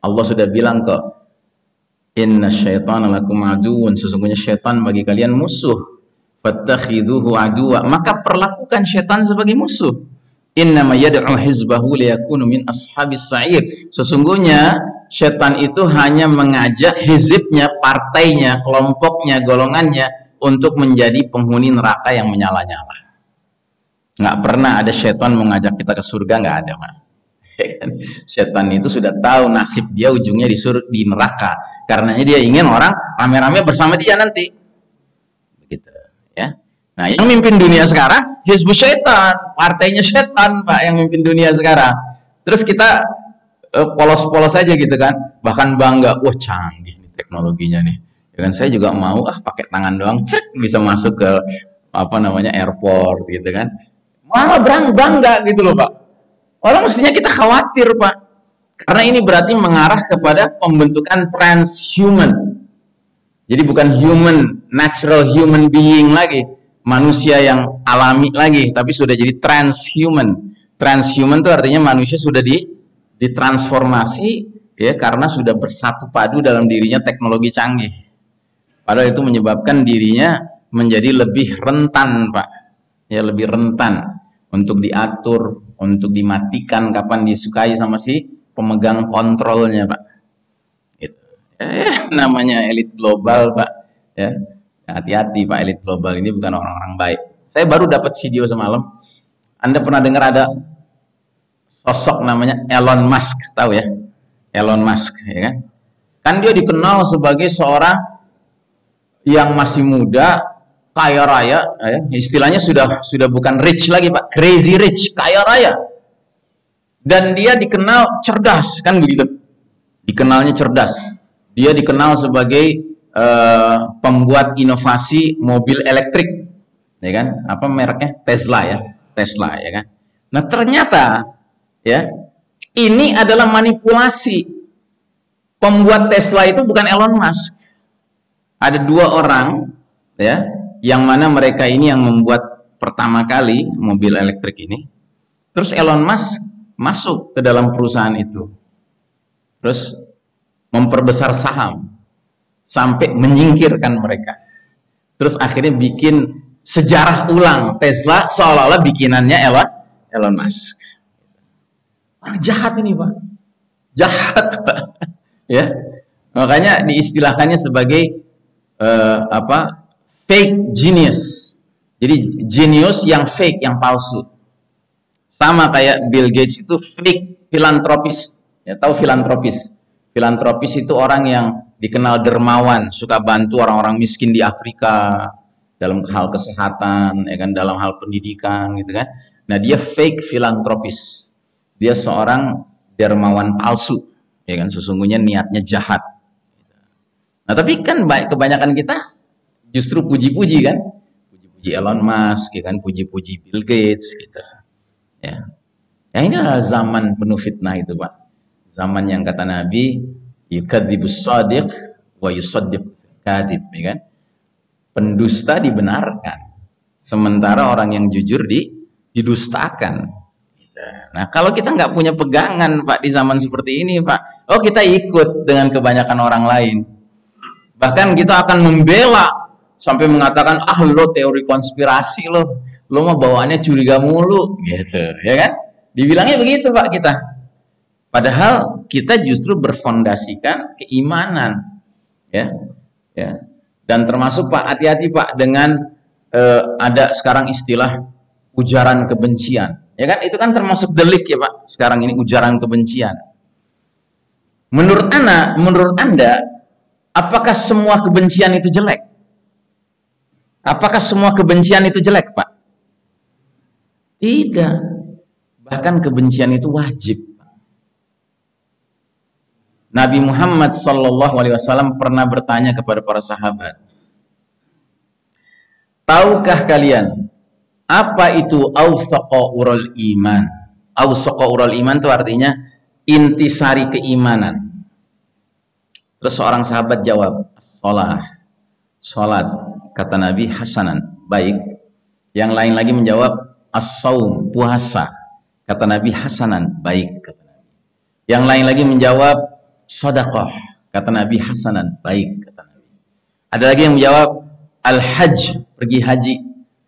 [SPEAKER 2] Allah sudah bilang kok, inna syaitana lakum aduun, sesungguhnya syaitan bagi kalian musuh, fattakhiduhu aduwa, maka perlakukan syaitan sebagai musuh. Innama yad'u hizbahu liyakunu min ashabis sa'ir, sesungguhnya syaitan itu hanya mengajak hizibnya, partainya, kelompoknya, golongannya untuk menjadi penghuni neraka yang menyala-nyala. Nggak pernah ada syaitan mengajak kita ke surga, nggak ada, Pak. Syaitan itu sudah tahu nasib dia ujungnya di neraka. Karenanya dia ingin orang rame-rame bersama dia nanti. Begitu, ya. Nah, yang mimpin dunia sekarang Hizbus Syaitan, partainya syaitan, Pak, yang mimpin dunia sekarang. Terus kita polos-polos aja gitu kan. Bahkan bangga, wah canggih nih teknologinya nih. Ya kan, saya juga mau pakai tangan doang, cek bisa masuk ke apa namanya airport gitu kan. Malah bangga gitu loh, Pak. Orang mestinya kita khawatir, Pak. Karena ini berarti mengarah kepada pembentukan transhuman. Jadi bukan human, natural human being lagi, manusia yang alami lagi, tapi sudah jadi transhuman. Transhuman itu artinya manusia sudah ditransformasi, ya, karena sudah bersatu padu dalam dirinya teknologi canggih. Padahal itu menyebabkan dirinya menjadi lebih rentan, Pak. Ya, lebih rentan untuk diatur, untuk dimatikan kapan disukai sama si pemegang kontrolnya, Pak. Gitu. Namanya elit global, Pak. Ya, hati-hati, Pak. Elit global ini bukan orang-orang baik. Saya baru dapat video semalam. Anda pernah dengar ada sosok namanya Elon Musk, tahu ya? Elon Musk, ya kan? Kan dia dikenal sebagai seorang yang masih muda, kaya raya, ya. Istilahnya sudah bukan rich lagi, Pak. Crazy rich, kaya raya. Dan dia dikenal cerdas, kan begitu? Dikenalnya cerdas. Dia dikenal sebagai pembuat inovasi mobil elektrik, ya kan? Apa mereknya? Tesla, ya. Tesla, ya kan? Nah, ternyata ya, ini adalah manipulasi. Pembuat Tesla itu bukan Elon Musk. Ada dua orang, ya, yang mana mereka ini yang membuat pertama kali mobil elektrik ini. Terus Elon Musk masuk ke dalam perusahaan itu, terus memperbesar saham sampai menyingkirkan mereka. Terus akhirnya bikin sejarah ulang Tesla seolah-olah bikinannya Elon Musk. Jahat ini Pak, jahat Pak. Ya, makanya diistilahkannya sebagai fake genius. Jadi genius yang fake, yang palsu. Sama kayak Bill Gates itu fake filantropis. Ya, tahu filantropis? Filantropis itu orang yang dikenal dermawan, suka bantu orang-orang miskin di Afrika dalam hal kesehatan, ya kan, dalam hal pendidikan gitu kan. Nah, dia fake filantropis. Dia seorang dermawan palsu, ya kan, sesungguhnya niatnya jahat. Nah, tapi kan kebanyakan kita justru puji-puji kan, puji-puji Elon Musk, ya kan, puji-puji Bill Gates gitu. Ya. Yang ini adalah zaman penuh fitnah itu, Pak. Zaman yang kata Nabi, yukadzibus shadiq wa yusaddiq kadzib, ya kan? Pendusta dibenarkan, sementara orang yang jujur didustakan. Nah, kalau kita nggak punya pegangan, Pak, di zaman seperti ini, Pak, oh kita ikut dengan kebanyakan orang lain. Bahkan kita akan membela sampai mengatakan, ah lo teori konspirasi lo mah bawaannya curiga mulu, gitu, ya kan? Dibilangnya begitu Pak kita. Padahal kita justru berfondasikan keimanan, ya. Dan termasuk Pak, hati-hati Pak dengan ada sekarang istilah ujaran kebencian, ya kan? Itu kan termasuk delik ya Pak. Sekarang ini ujaran kebencian. Menurut Anda, apakah semua kebencian itu jelek? Apakah semua kebencian itu jelek, Pak? Tidak. Bahkan kebencian itu wajib. Nabi Muhammad SAW pernah bertanya kepada para sahabat, tahukah kalian apa itu awsaqaurul iman? Awsaqaurul iman itu artinya intisari keimanan. Terus seorang sahabat jawab, salat. Kata Nabi, hasanan, baik. Yang lain lagi menjawab, as-saum, puasa. Kata Nabi, hasanan, baik. Kata Nabi. Yang lain lagi menjawab, sedekah. Kata Nabi, hasanan, baik. Kata Nabi. Ada lagi yang menjawab, al-hajj, pergi haji.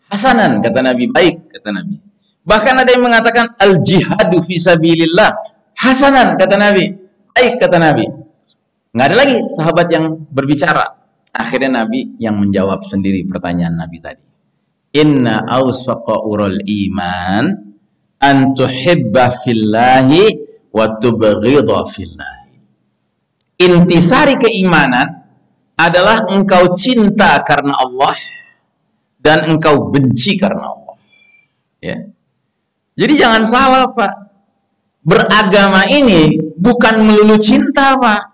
[SPEAKER 2] Hasanan, kata Nabi, baik. Kata Nabi. Bahkan ada yang mengatakan, al-jihadu fisabilillah. Hasanan, kata Nabi, baik. Kata Nabi. Nggak ada lagi sahabat yang berbicara. Akhirnya Nabi yang menjawab sendiri pertanyaan Nabi tadi. Inna awsaqaurul iman an tuhibba fillahi wa tubghidha fillahi. Intisari keimanan adalah engkau cinta karena Allah dan engkau benci karena Allah. Ya. Jadi jangan salah Pak. Beragama ini bukan melulu cinta Pak.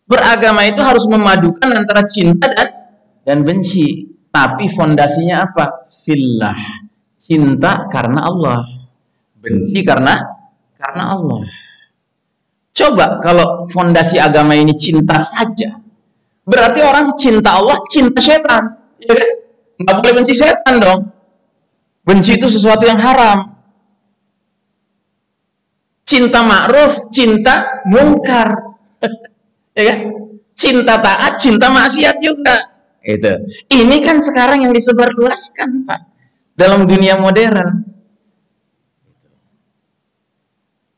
[SPEAKER 2] Beragama itu harus memadukan antara cinta dan benci. Tapi fondasinya apa? Fillah. Cinta karena Allah. Benci karena Allah. Coba kalau fondasi agama ini cinta saja. Berarti orang cinta Allah, cinta setan. Ya kan? Nggak boleh benci setan dong. Benci itu sesuatu yang haram. Cinta ma'ruf, cinta mungkar. Ya kan? Cinta taat, cinta maksiat juga. Itu. Ini kan sekarang yang disebarluaskan, Pak, dalam dunia modern.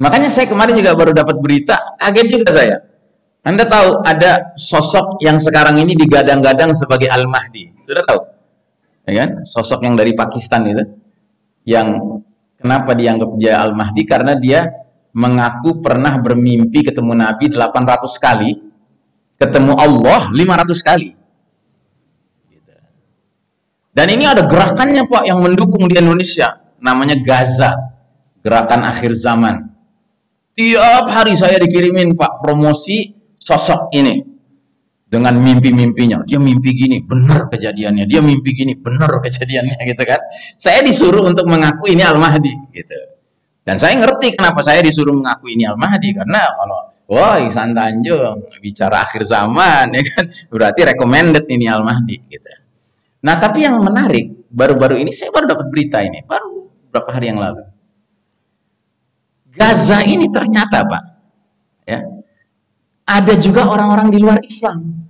[SPEAKER 2] Makanya saya kemarin juga baru dapat berita, kaget juga saya. Anda tahu ada sosok yang sekarang ini digadang-gadang sebagai Al-Mahdi. Sudah tahu? Ya kan? Sosok yang dari Pakistan itu. Yang kenapa dianggap dia Al-Mahdi? Karena dia mengaku pernah bermimpi ketemu Nabi 800 kali. Ketemu Allah 500 kali. Dan ini ada gerakannya Pak yang mendukung di Indonesia. Namanya Gaza. Gerakan akhir zaman. Tiap hari saya dikirimin Pak promosi sosok ini. Dengan mimpi-mimpinya. Dia mimpi gini, benar kejadiannya. Dia mimpi gini, benar kejadiannya gitu kan. Saya disuruh untuk mengaku ini Al-Mahdi gitu. Dan saya ngerti kenapa saya disuruh mengaku ini Al-Mahdi. Karena kalau wah, Ihsan Tanjung bicara akhir zaman, ya kan? Berarti recommended ini Al-Mahdi, gitu. Nah, tapi yang menarik, baru-baru ini saya baru dapat berita ini, baru beberapa hari yang lalu. Gaza ini ternyata, Pak, ya, ada juga orang-orang di luar Islam.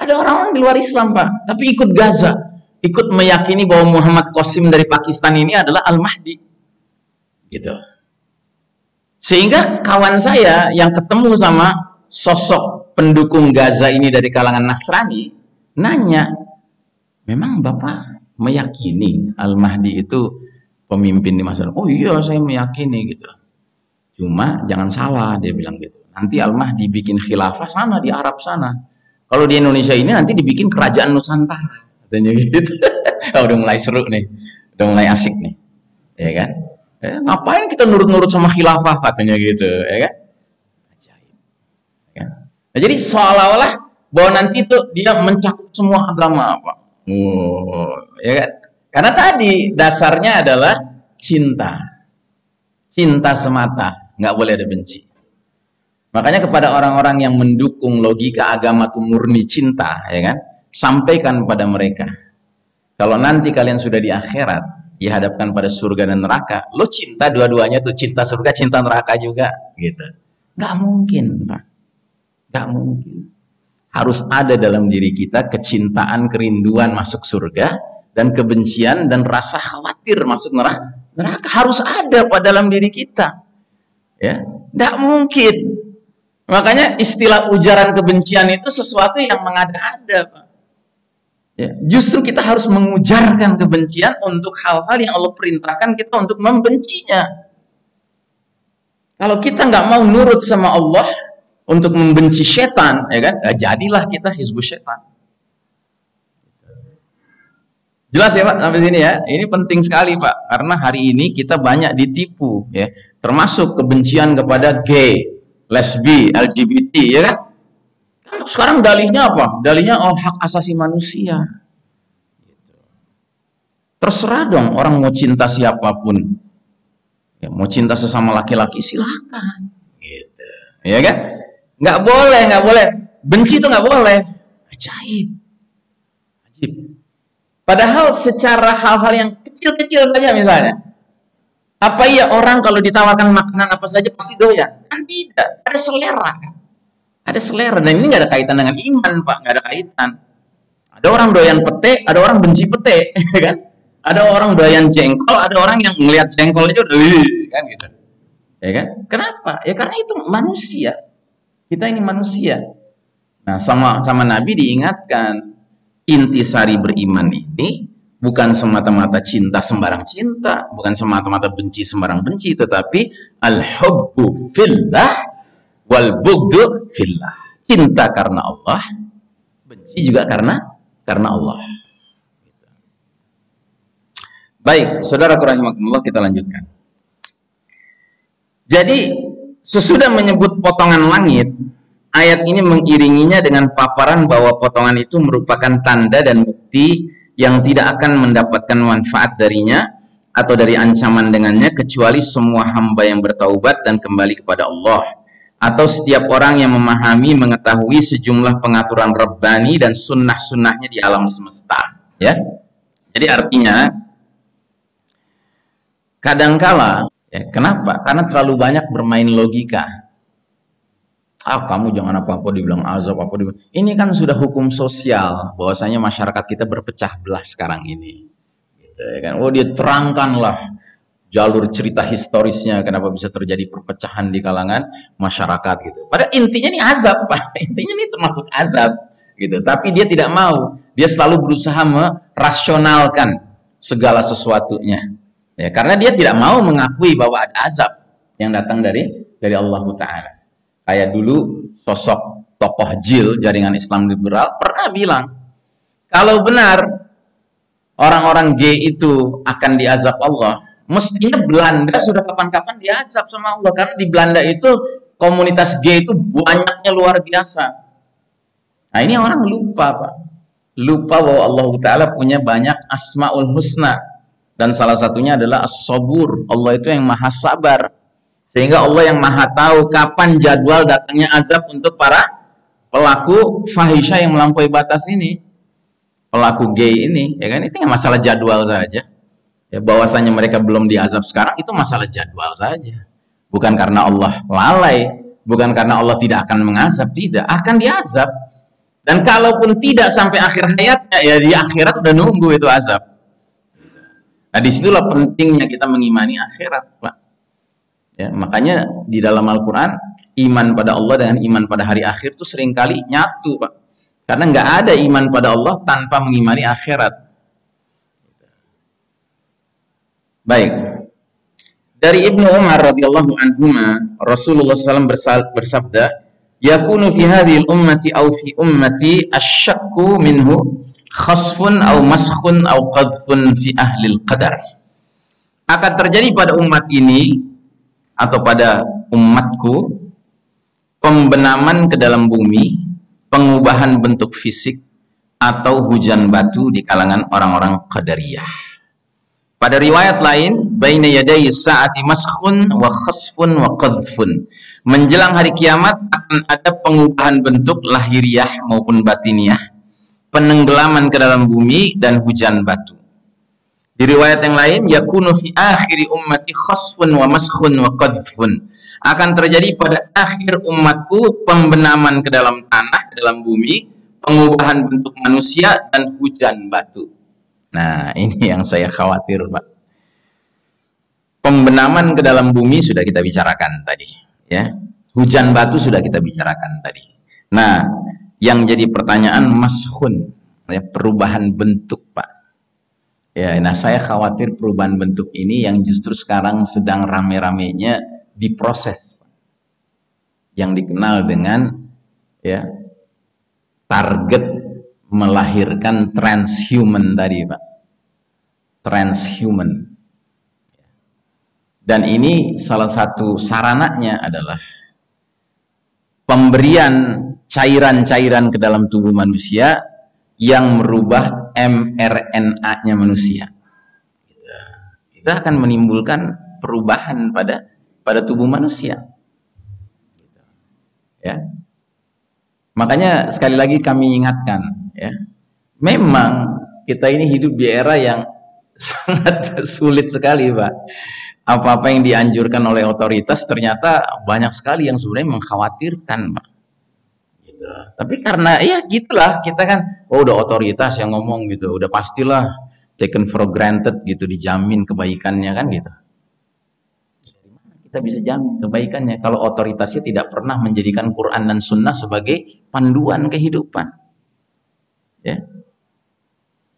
[SPEAKER 2] Ada Ada orang-orang di luar Islam, Pak, tapi ikut Gaza, ikut meyakini bahwa Muhammad Qasim dari Pakistan ini adalah Al-Mahdi. Gitu. Sehingga kawan saya yang ketemu sama sosok pendukung Gaza ini dari kalangan Nasrani, nanya, memang Bapak meyakini Al-Mahdi itu pemimpin di masa depan? Oh iya, saya meyakini gitu. Cuma jangan salah, dia bilang gitu. Nanti Al-Mahdi bikin khilafah sana di Arab sana. Kalau di Indonesia ini nanti dibikin kerajaan Nusantara, katanya gitu. Oh, udah mulai seru nih, udah mulai asik nih, ya kan? Ngapain kita nurut-nurut sama khilafah, katanya gitu, ya kan? Ajaib. Ya kan? Nah, jadi seolah-olah bahwa nanti itu dia mencakup semua agama, Pak. Ya kan? Karena tadi dasarnya adalah cinta, cinta semata, nggak boleh ada benci. Makanya kepada orang-orang yang mendukung logika agama itu murni cinta, ya kan? Sampaikan pada mereka, kalau nanti kalian sudah di akhirat, dihadapkan pada surga dan neraka, lo cinta dua-duanya tuh, cinta surga, cinta neraka juga, gitu. Nggak mungkin, Pak. Nggak mungkin. Harus ada dalam diri kita kecintaan, kerinduan masuk surga, dan kebencian dan rasa khawatir masuk neraka. Harus ada Pak dalam diri kita. Ya, nggak mungkin. Makanya istilah ujaran kebencian itu sesuatu yang mengada-ada, Pak. Ya, justru kita harus mengujarkan kebencian untuk hal-hal yang Allah perintahkan kita untuk membencinya. Kalau kita nggak mau nurut sama Allah untuk membenci setan, ya kan? Jadilah kita hizbus setan. Jelas ya Pak sampai sini ya. Ini penting sekali Pak, karena hari ini kita banyak ditipu, ya. Termasuk kebencian kepada gay, lesbi, LGBT, ya kan? Sekarang dalihnya apa? Dalihnya hak asasi manusia. Terserah dong orang mau cinta siapapun, ya, mau cinta sesama laki-laki silakan, gitu. Ya kan? Nggak boleh, nggak boleh. Benci itu nggak boleh. Ajaib. Ajaib. Padahal secara hal-hal yang kecil-kecil saja misalnya. Apa iya orang kalau ditawarkan makanan apa saja pasti doyan? Kan tidak. Ada selera kan? Ada selera. Dan ini nggak ada kaitan dengan iman Pak. Nggak ada kaitan. Ada orang doyan pete, ada orang benci pete. Kan? Ada orang doyan jengkol, ada orang yang melihat jengkol aja udah kan gitu. Ya kan? Kenapa? Ya karena itu manusia. Kita ini manusia. Nah, sama Nabi diingatkan, intisari beriman ini bukan semata-mata cinta sembarang cinta, bukan semata-mata benci sembarang benci, tetapi al-hubbu fillah wal bugdu fillah. Cinta karena Allah, benci juga karena Allah. Baik, saudara rahimakumullah, kita lanjutkan. Jadi sesudah menyebut potongan langit, ayat ini mengiringinya dengan paparan bahwa potongan itu merupakan tanda dan bukti yang tidak akan mendapatkan manfaat darinya atau dari ancaman dengannya kecuali semua hamba yang bertaubat dan kembali kepada Allah, atau setiap orang yang memahami, mengetahui sejumlah pengaturan Rabbani dan sunnah-sunnahnya di alam semesta. Ya, jadi artinya kadangkala, ya, kenapa? Karena terlalu banyak bermain logika. Kamu jangan apa-apa dibilang azab, apa dibilang. Ini kan sudah hukum sosial, bahwasanya masyarakat kita berpecah belah sekarang ini. Gitu, ya kan? Oh, dia terangkanlah jalur cerita historisnya kenapa bisa terjadi perpecahan di kalangan masyarakat gitu. Padahal intinya ini azab, Pak. Intinya ini termasuk azab gitu. Tapi dia tidak mau. Dia selalu berusaha merasionalkan segala sesuatunya. Ya, karena dia tidak mau mengakui bahwa ada azab yang datang dari Allah Ta'ala. Kayak dulu sosok tokoh Jil, jaringan Islam liberal, pernah bilang, kalau benar orang-orang gay itu akan diazab Allah, mestinya Belanda sudah kapan-kapan diazab sama Allah. Karena di Belanda itu komunitas gay itu banyaknya luar biasa. Nah ini orang lupa Pak. Lupa bahwa Allah Ta'ala punya banyak asma'ul husna. Dan salah satunya adalah as-sabur. Allah itu yang maha sabar. Sehingga Allah yang maha tahu kapan jadwal datangnya azab untuk para pelaku fahisha yang melampaui batas ini. Pelaku gay ini, ya kan, itu masalah jadwal saja. Ya, bahwasanya mereka belum diazab sekarang itu masalah jadwal saja. Bukan karena Allah lalai, bukan karena Allah tidak akan mengazab, tidak, akan diazab. Dan kalaupun tidak sampai akhir hayatnya, ya di akhirat udah nunggu itu azab. Nah, disitulah pentingnya kita mengimani akhirat, Pak. Ya, makanya di dalam Al-Quran, iman pada Allah dengan iman pada hari akhir itu seringkali nyatu, Pak. Karena nggak ada iman pada Allah tanpa mengimani akhirat. Baik. Dari Ibnu Umar radhiyallahu anhuma, Rasulullah SAW bersabda, yakunu fi hadhil ummati aw fi ummati asyakku minhu khasfun aw maskhun aw qadhfun fi ahlil qadar. Akan terjadi pada umat ini atau pada umatku pembenaman ke dalam bumi, pengubahan bentuk fisik atau hujan batu di kalangan orang-orang qadariyah. Pada riwayat lain, baina yaday sa'ati maskhun wa khasfun wa qadhfun. Menjelang hari kiamat akan ada pengubahan bentuk lahiriah maupun batiniah, penenggelaman ke dalam bumi dan hujan batu. Di riwayat yang lain, yakunu fi akhiri ummati khasfun wa maskhun wa qadhfun. Akan terjadi pada akhir umatku pembenaman ke dalam tanah, ke dalam bumi, pengubahan bentuk manusia dan hujan batu. Nah, ini yang saya khawatir, Pak. Pembenaman ke dalam bumi sudah kita bicarakan tadi. Ya, hujan batu sudah kita bicarakan tadi. Nah, yang jadi pertanyaan maskhun, ya, perubahan bentuk, Pak. Ya, nah saya khawatir perubahan bentuk ini yang justru sekarang sedang rame-ramenya diproses, yang dikenal dengan ya target melahirkan transhuman tadi, Pak. Transhuman. Dan ini salah satu sarananya adalah pemberian cairan-cairan ke dalam tubuh manusia yang merubah mRNA-nya manusia. Itu akan menimbulkan perubahan pada tubuh manusia. Ya. Makanya sekali lagi kami ingatkan, ya, memang kita ini hidup di era yang sangat sulit sekali, Pak. Apa-apa yang dianjurkan oleh otoritas ternyata banyak sekali yang sebenarnya mengkhawatirkan, Pak. Gitu. Tapi karena ya gitulah, kita kan udah otoritas yang ngomong gitu, udah pastilah taken for granted gitu, dijamin kebaikannya kan gitu. Gimana kita bisa jamin kebaikannya kalau otoritasnya tidak pernah menjadikan Quran dan Sunnah sebagai panduan kehidupan? Ya.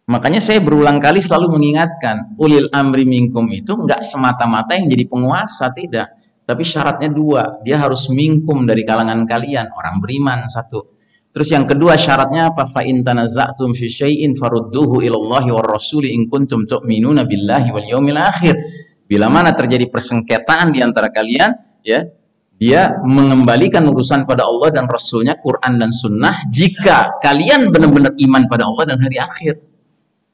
[SPEAKER 2] Makanya saya berulang kali selalu mengingatkan, ulil amri minkum itu enggak semata-mata yang jadi penguasa, tidak. Tapi syaratnya dua, dia harus minkum dari kalangan kalian, orang beriman, satu. Terus yang kedua syaratnya apa? Fa in tanaza'tum fi syai'in farudduhu ilallahi war rasuli in kuntum tu'minuna billahi wal yaumil akhir. Bila mana terjadi persengketaan di antara kalian, ya, dia mengembalikan urusan pada Allah dan Rasulnya, Quran dan Sunnah, jika kalian benar-benar iman pada Allah dan hari akhir.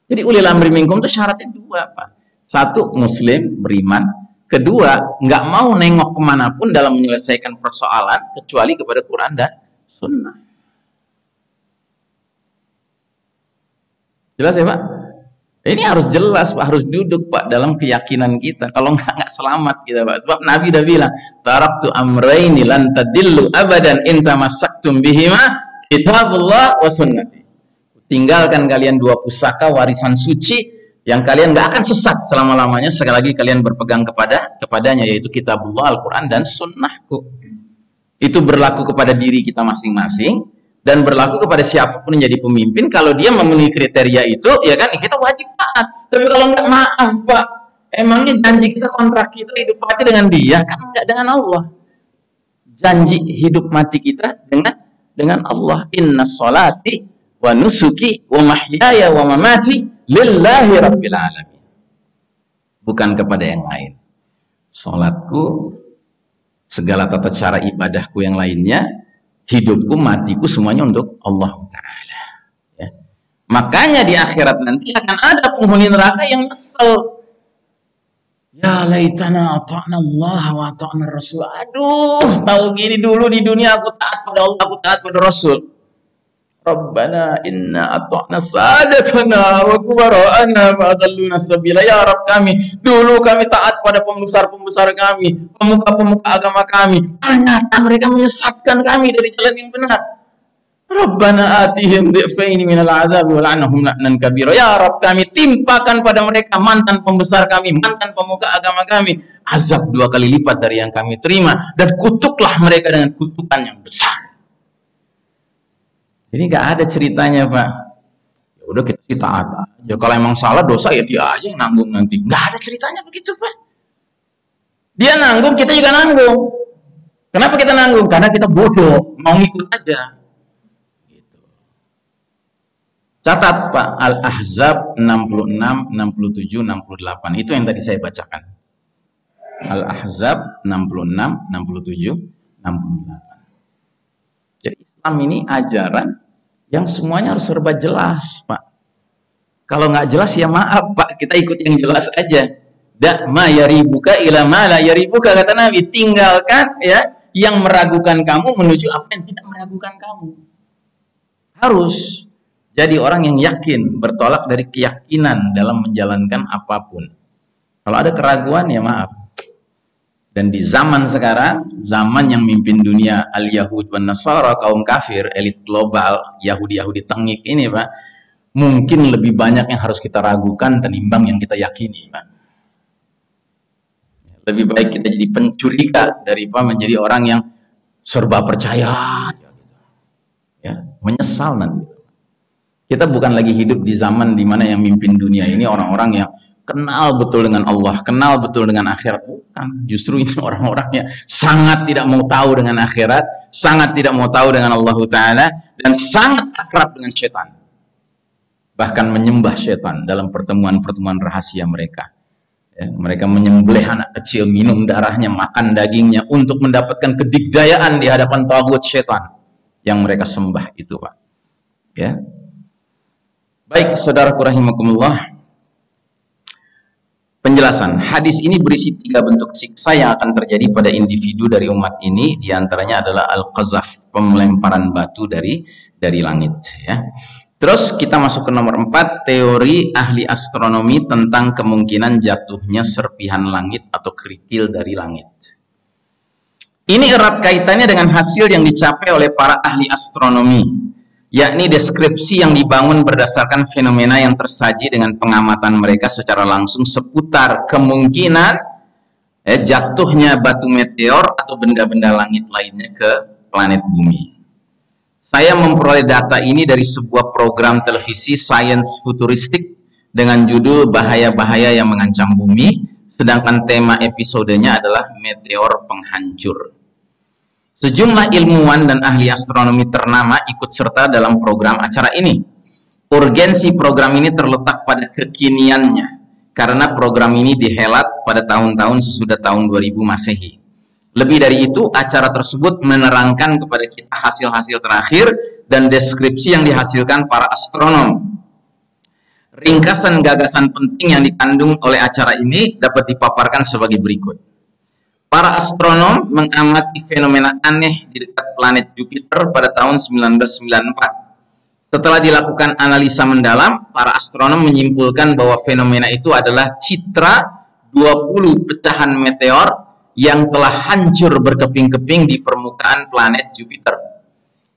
[SPEAKER 2] Jadi ulil amri minkum itu syaratnya dua, Pak. Satu, muslim, beriman. Kedua, nggak mau nengok kemanapun dalam menyelesaikan persoalan kecuali kepada Quran dan Sunnah. Jelas ya, Pak? Ini harus jelas, Pak. Harus duduk, Pak, dalam keyakinan kita. Kalau nggak selamat kita, Pak. Sebab Nabi udah bilang, taraktu amraini lan tadillu abadan in tamassaktum bihima kitabullah wa sunnati. Tinggalkan kalian dua pusaka warisan suci yang kalian nggak akan sesat selama-lamanya sekali lagi kalian berpegang kepadanya, yaitu kitabullah, Al-Quran dan Sunnahku. Itu berlaku kepada diri kita masing-masing dan berlaku kepada siapapun yang jadi pemimpin. Kalau dia memenuhi kriteria itu, ya kan, kita wajib taat. Tapi kalau nggak, maaf, Pak, emangnya janji kita, kontrak kita hidup mati dengan dia, kan nggak dengan Allah. Janji hidup mati kita dengan Allah. Inna sholati wa nusuki wa mahyaya wa mamati lillahi rabbil alamin. Bukan kepada yang lain. Salatku, segala tata cara ibadahku yang lainnya, hidupku, matiku, semuanya untuk Allah Ta'ala. Ya. Makanya di akhirat nanti akan ada penghuni neraka yang nyesel. Ya laitana ata'na Allah wa ata'na Rasul. Aduh, tahu gini dulu di dunia aku taat pada Allah, aku taat pada Rasul. Rabbana inna ata'na sadatana wa kubara'ana fa'adalluna sabila. Ya Rabb kami, dulu kami taat pada pembesar-pembesar kami, pemuka-pemuka agama kami. Ternyata mereka menyesatkan kami dari jalan yang benar. Rabbana atihim dhi'faini minal adzabi wal'anhum la'nan kabira. Ya Rabb, kami timpakan pada mereka mantan pembesar kami, mantan pemuka agama kami, azab 2 kali lipat dari yang kami terima, dan kutuklah mereka dengan kutukan yang besar. Jadi nggak ada ceritanya, Pak. Ya udah kita taat aja. Kalau emang salah dosa ya dia aja yang nanggung nanti. Nggak ada ceritanya begitu, Pak. Dia nanggung, kita juga nanggung. Kenapa kita nanggung? Karena kita bodoh, mau ikut aja. Catat Pak, Al-Ahzab 66, 67, 68. Itu yang tadi saya bacakan. Al-Ahzab 66, 67, 68. Jadi Islam ini ajaran yang semuanya harus serba jelas, Pak. Kalau nggak jelas ya maaf, Pak, kita ikut yang jelas aja. Da ma yaribuka ila ma la yaribuka, kata Nabi. Tinggalkan ya yang meragukan kamu menuju apa yang tidak meragukan kamu. Harus jadi orang yang yakin, bertolak dari keyakinan dalam menjalankan apapun. Kalau ada keraguan ya maaf. Dan di zaman sekarang, zaman yang mimpin dunia al-Yahud wan Nasara, kaum kafir, elit global, Yahudi-Yahudi tengik ini, Pak, mungkin lebih banyak yang harus kita ragukan tenimbang yang kita yakini, Pak. Lebih baik kita jadi pencuriga daripada menjadi orang yang serba percaya, ya, menyesal nanti. Kita bukan lagi hidup di zaman di mana yang mimpin dunia ini orang-orang yang kenal betul dengan Allah, kenal betul dengan akhirat. Bukan, justru ini orang-orangnya sangat tidak mau tahu dengan akhirat, sangat tidak mau tahu dengan Allah Ta'ala, dan sangat akrab dengan setan. Bahkan menyembah setan dalam pertemuan-pertemuan rahasia mereka. Ya, mereka menyembelih anak kecil, minum darahnya, makan dagingnya untuk mendapatkan kedigdayaan di hadapan tagut setan yang mereka sembah itu, Pak. Ya. Baik, saudaraku rahimakumullah. Penjelasan hadis ini berisi 3 bentuk siksa yang akan terjadi pada individu dari umat ini. Di antaranya adalah al-qazaf, pelemparan batu dari langit, ya. Terus kita masuk ke nomor 4, teori ahli astronomi tentang kemungkinan jatuhnya serpihan langit atau kerikil dari langit. Ini erat kaitannya dengan hasil yang dicapai oleh para ahli astronomi, yakni deskripsi yang dibangun berdasarkan fenomena yang tersaji dengan pengamatan mereka secara langsung seputar kemungkinan jatuhnya batu meteor atau benda-benda langit lainnya ke planet bumi. Saya memperoleh data ini dari sebuah program televisi sains futuristik dengan judul Bahaya-Bahaya yang Mengancam Bumi, sedangkan tema episodenya adalah Meteor Penghancur. Sejumlah ilmuwan dan ahli astronomi ternama ikut serta dalam program acara ini. Urgensi program ini terletak pada kekiniannya, karena program ini dihelat pada tahun-tahun sesudah tahun 2000 Masehi. Lebih dari itu, acara tersebut menerangkan kepada kita hasil-hasil terakhir dan deskripsi yang dihasilkan para astronom. Ringkasan gagasan penting yang dikandung oleh acara ini dapat dipaparkan sebagai berikut. Para astronom mengamati fenomena aneh di dekat planet Jupiter pada tahun 1994. Setelah dilakukan analisa mendalam, para astronom menyimpulkan bahwa fenomena itu adalah citra 20 pecahan meteor yang telah hancur berkeping-keping di permukaan planet Jupiter.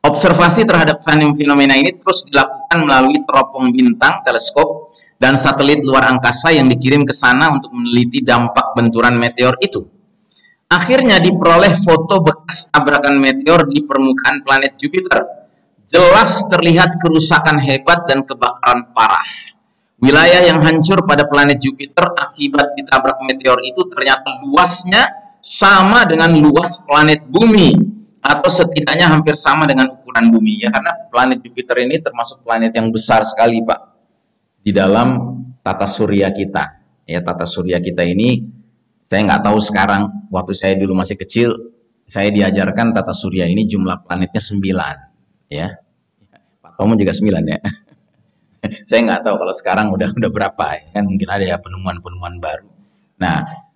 [SPEAKER 2] Observasi terhadap fenomena ini terus dilakukan melalui teropong bintang, teleskop, dan satelit luar angkasa yang dikirim ke sana untuk meneliti dampak benturan meteor itu. Akhirnya diperoleh foto bekas tabrakan meteor di permukaan planet Jupiter. Jelas terlihat kerusakan hebat dan kebakaran parah. Wilayah yang hancur pada planet Jupiter akibat ditabrak meteor itu ternyata luasnya sama dengan luas planet Bumi, atau setidaknya hampir sama dengan ukuran Bumi, ya, karena planet Jupiter ini termasuk planet yang besar sekali, Pak, di dalam tata surya kita. Ya, tata surya kita ini saya nggak tahu sekarang, waktu saya dulu masih kecil saya diajarkan tata surya ini jumlah planetnya 9, ya. Pak Tomo juga 9, ya. Saya nggak tahu kalau sekarang udah berapa, ya. Kan mungkin ada ya penemuan-penemuan baru. Nah,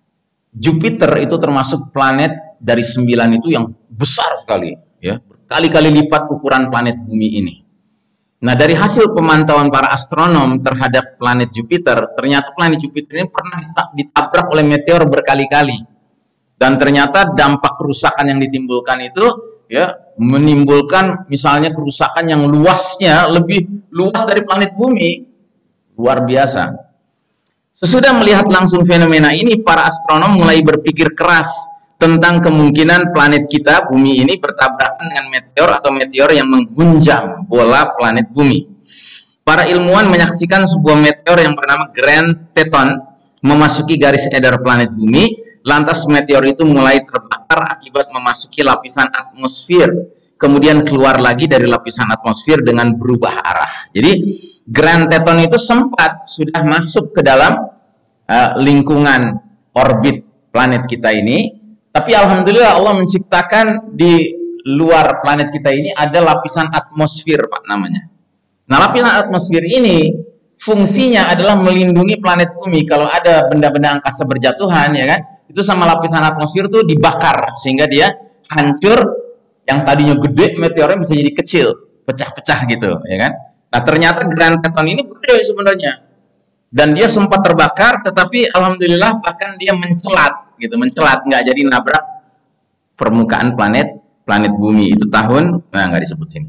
[SPEAKER 2] Jupiter itu termasuk planet dari 9 itu yang besar sekali, ya, berkali-kali lipat ukuran planet Bumi ini. Nah, dari hasil pemantauan para astronom terhadap planet Jupiter, ternyata planet Jupiter ini pernah ditabrak oleh meteor berkali-kali. Dan ternyata dampak kerusakan yang ditimbulkan itu, ya, menimbulkan misalnya kerusakan yang luasnya lebih luas dari planet bumi. Luar biasa. Sesudah melihat langsung fenomena ini, para astronom mulai berpikir keras tentang kemungkinan planet kita, bumi ini, bertabrakan dengan meteor atau meteor yang menghunjam bola planet bumi. Para ilmuwan menyaksikan sebuah meteor yang bernama Grand Teton memasuki garis edar planet bumi. Lantas meteor itu mulai terbakar akibat memasuki lapisan atmosfer, kemudian keluar lagi dari lapisan atmosfer dengan berubah arah. Jadi Grand Teton itu sempat sudah masuk ke dalam lingkungan orbit planet kita ini, tapi alhamdulillah Allah menciptakan di luar planet kita ini ada lapisan atmosfer, Pak, namanya. Nah, lapisan atmosfer ini fungsinya adalah melindungi planet bumi kalau ada benda-benda angkasa berjatuhan, ya kan? Itu sama lapisan atmosfer itu dibakar sehingga dia hancur, yang tadinya gede meteornya bisa jadi kecil, pecah-pecah gitu, ya kan? Nah, ternyata Grand Teton ini gede sebenarnya, dan dia sempat terbakar, tetapi alhamdulillah bahkan dia mencelat gitu, nggak jadi nabrak permukaan planet bumi. Itu tahun, nah nggak disebutin.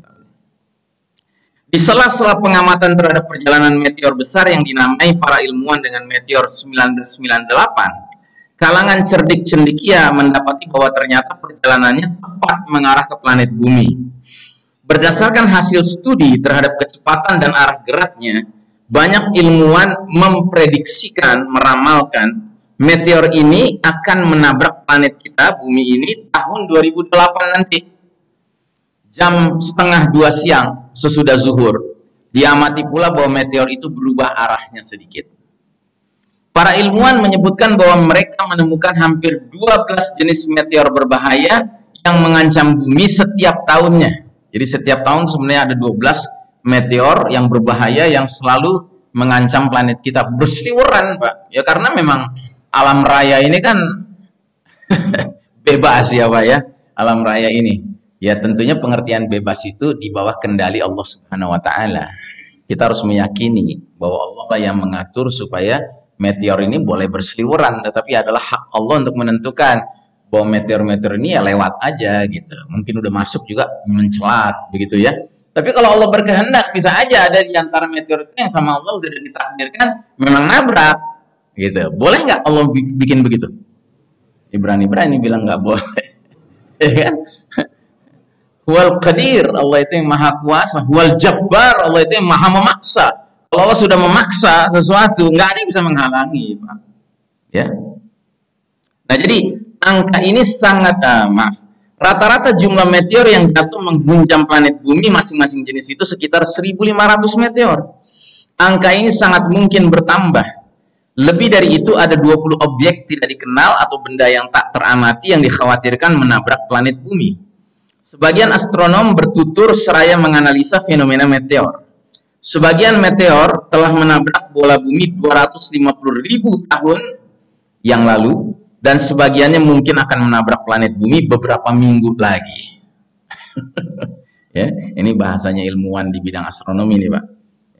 [SPEAKER 2] Di sela-sela pengamatan terhadap perjalanan meteor besar yang dinamai para ilmuwan dengan meteor 1998, kalangan cerdik cendekia mendapati bahwa ternyata perjalanannya tepat mengarah ke planet bumi. Berdasarkan hasil studi terhadap kecepatan dan arah geraknya, banyak ilmuwan memprediksikan, meramalkan meteor ini akan menabrak planet kita, bumi ini, tahun 2008 nanti. Jam 1:30 siang sesudah zuhur, diamati pula bahwa meteor itu berubah arahnya sedikit. Para ilmuwan menyebutkan bahwa mereka menemukan hampir 12 jenis meteor berbahaya yang mengancam bumi setiap tahunnya. Jadi setiap tahun sebenarnya ada 12 meteor yang berbahaya yang selalu mengancam planet kita, berseliweran, Pak. Ya karena memang alam raya ini kan bebas ya, Pak, ya. Alam raya ini. Ya tentunya pengertian bebas itu di bawah kendali Allah Subhanahu wa taala. Kita harus meyakini bahwa Allah lah yang mengatur supaya meteor ini boleh berseliweran, tetapi adalah hak Allah untuk menentukan bahwa meteor-meteor ini ya lewat aja gitu. Mungkin udah masuk juga mencelat begitu ya. Tapi kalau Allah berkehendak bisa aja ada di antara meteor itu yang sama Allah sudah ditakdirkan memang nabrak gitu. Boleh nggak Allah bikin begitu? Ibrani bilang nggak boleh. Ya kan? Wal qadir, Allah itu yang maha kuasa. Wal jabbar, Allah itu yang maha memaksa. Kalau Allah sudah memaksa sesuatu, nggak ada yang bisa menghalangi, Pak. Ya. Nah, jadi angka ini sangat rata-rata jumlah meteor yang jatuh menghunjam planet bumi masing-masing jenis itu sekitar 1.500 meteor. Angka ini sangat mungkin bertambah. Lebih dari itu ada 20 objek tidak dikenal atau benda yang tak teramati yang dikhawatirkan menabrak planet bumi. Sebagian astronom bertutur seraya menganalisa fenomena meteor. Sebagian meteor telah menabrak bola bumi 250.000 tahun yang lalu, dan sebagiannya mungkin akan menabrak planet bumi beberapa minggu lagi. Ya, ini bahasanya ilmuwan di bidang astronomi nih, Pak.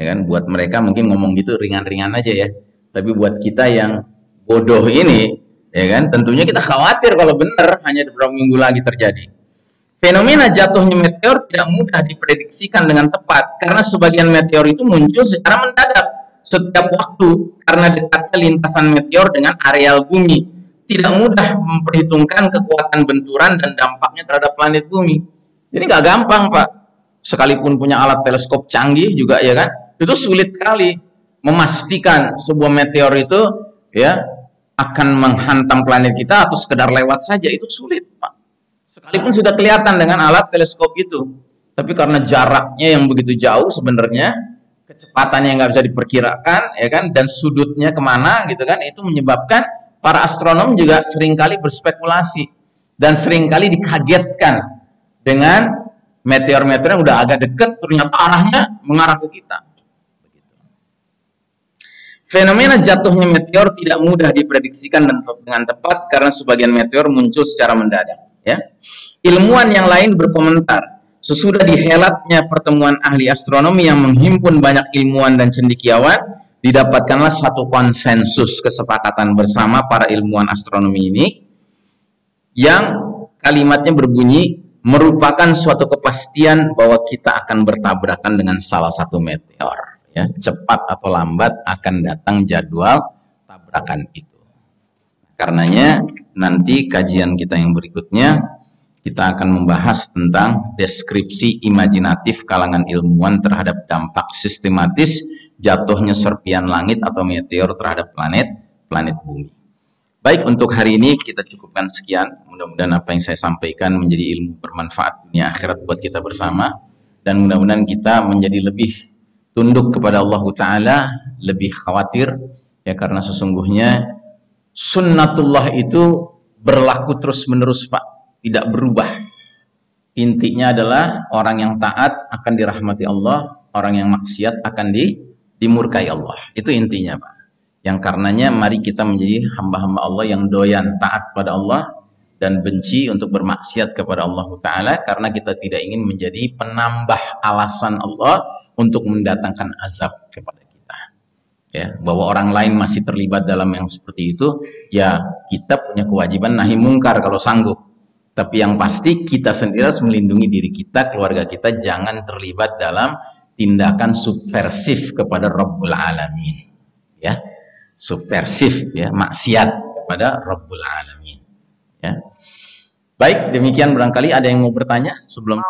[SPEAKER 2] Ya kan, buat mereka mungkin ngomong gitu ringan-ringan aja ya. Tapi buat kita yang bodoh ini, ya kan, tentunya kita khawatir kalau benar hanya beberapa minggu lagi terjadi. Fenomena jatuhnya meteor tidak mudah diprediksikan dengan tepat karena sebagian meteor itu muncul secara mendadak setiap waktu karena dekatnya lintasan meteor dengan areal bumi. Tidak mudah memperhitungkan kekuatan benturan dan dampaknya terhadap planet bumi. Jadi nggak gampang, Pak. Sekalipun punya alat teleskop canggih juga, ya kan, itu sulit sekali memastikan sebuah meteor itu ya akan menghantam planet kita atau sekedar lewat saja, itu sulit, Pak. Sekalipun sudah kelihatan dengan alat teleskop itu, tapi karena jaraknya yang begitu jauh sebenarnya, kecepatannya nggak bisa diperkirakan, ya kan, dan sudutnya kemana, gitu kan, itu menyebabkan para astronom juga seringkali berspekulasi dan seringkali dikagetkan dengan meteor-meteor yang udah agak dekat, ternyata arahnya mengarah ke kita. Fenomena jatuhnya meteor tidak mudah diprediksikan dengan tepat karena sebagian meteor muncul secara mendadak. Ya. Ilmuwan yang lain berkomentar, sesudah dihelatnya pertemuan ahli astronomi yang menghimpun banyak ilmuwan dan cendekiawan, didapatkanlah satu konsensus kesepakatan bersama para ilmuwan astronomi ini, yang kalimatnya berbunyi, merupakan suatu kepastian bahwa kita akan bertabrakan dengan salah satu meteor. Ya, cepat atau lambat akan datang jadwal tabrakan itu. Karenanya nanti kajian kita yang berikutnya kita akan membahas tentang deskripsi imajinatif kalangan ilmuwan terhadap dampak sistematis jatuhnya serpian langit atau meteor terhadap planet bumi. Baik, untuk hari ini kita cukupkan sekian. Mudah-mudahan apa yang saya sampaikan menjadi ilmu bermanfaat dunia akhirat buat kita bersama. Dan mudah-mudahan kita menjadi lebih tunduk kepada Allah Ta'ala, lebih khawatir. Ya, karena sesungguhnya sunnatullah itu berlaku terus-menerus, Pak. Tidak berubah. Intinya adalah orang yang taat akan dirahmati Allah, orang yang maksiat akan dimurkai Allah. Itu intinya, Pak. Yang karenanya mari kita menjadi hamba-hamba Allah yang doyan taat pada Allah dan benci untuk bermaksiat kepada Allah Ta'ala, karena kita tidak ingin menjadi penambah alasan Allah untuk mendatangkan azab kepada kita. Ya, bahwa orang lain masih terlibat dalam yang seperti itu, ya kita punya kewajiban nahi mungkar kalau sanggup. Tapi yang pasti kita sendiri harus melindungi diri kita, keluarga kita, jangan terlibat dalam tindakan subversif kepada Rabbul Alamin. Ya, subversif, ya, maksiat kepada Rabbul Alamin. Ya. Baik, demikian barangkali ada yang mau bertanya sebelum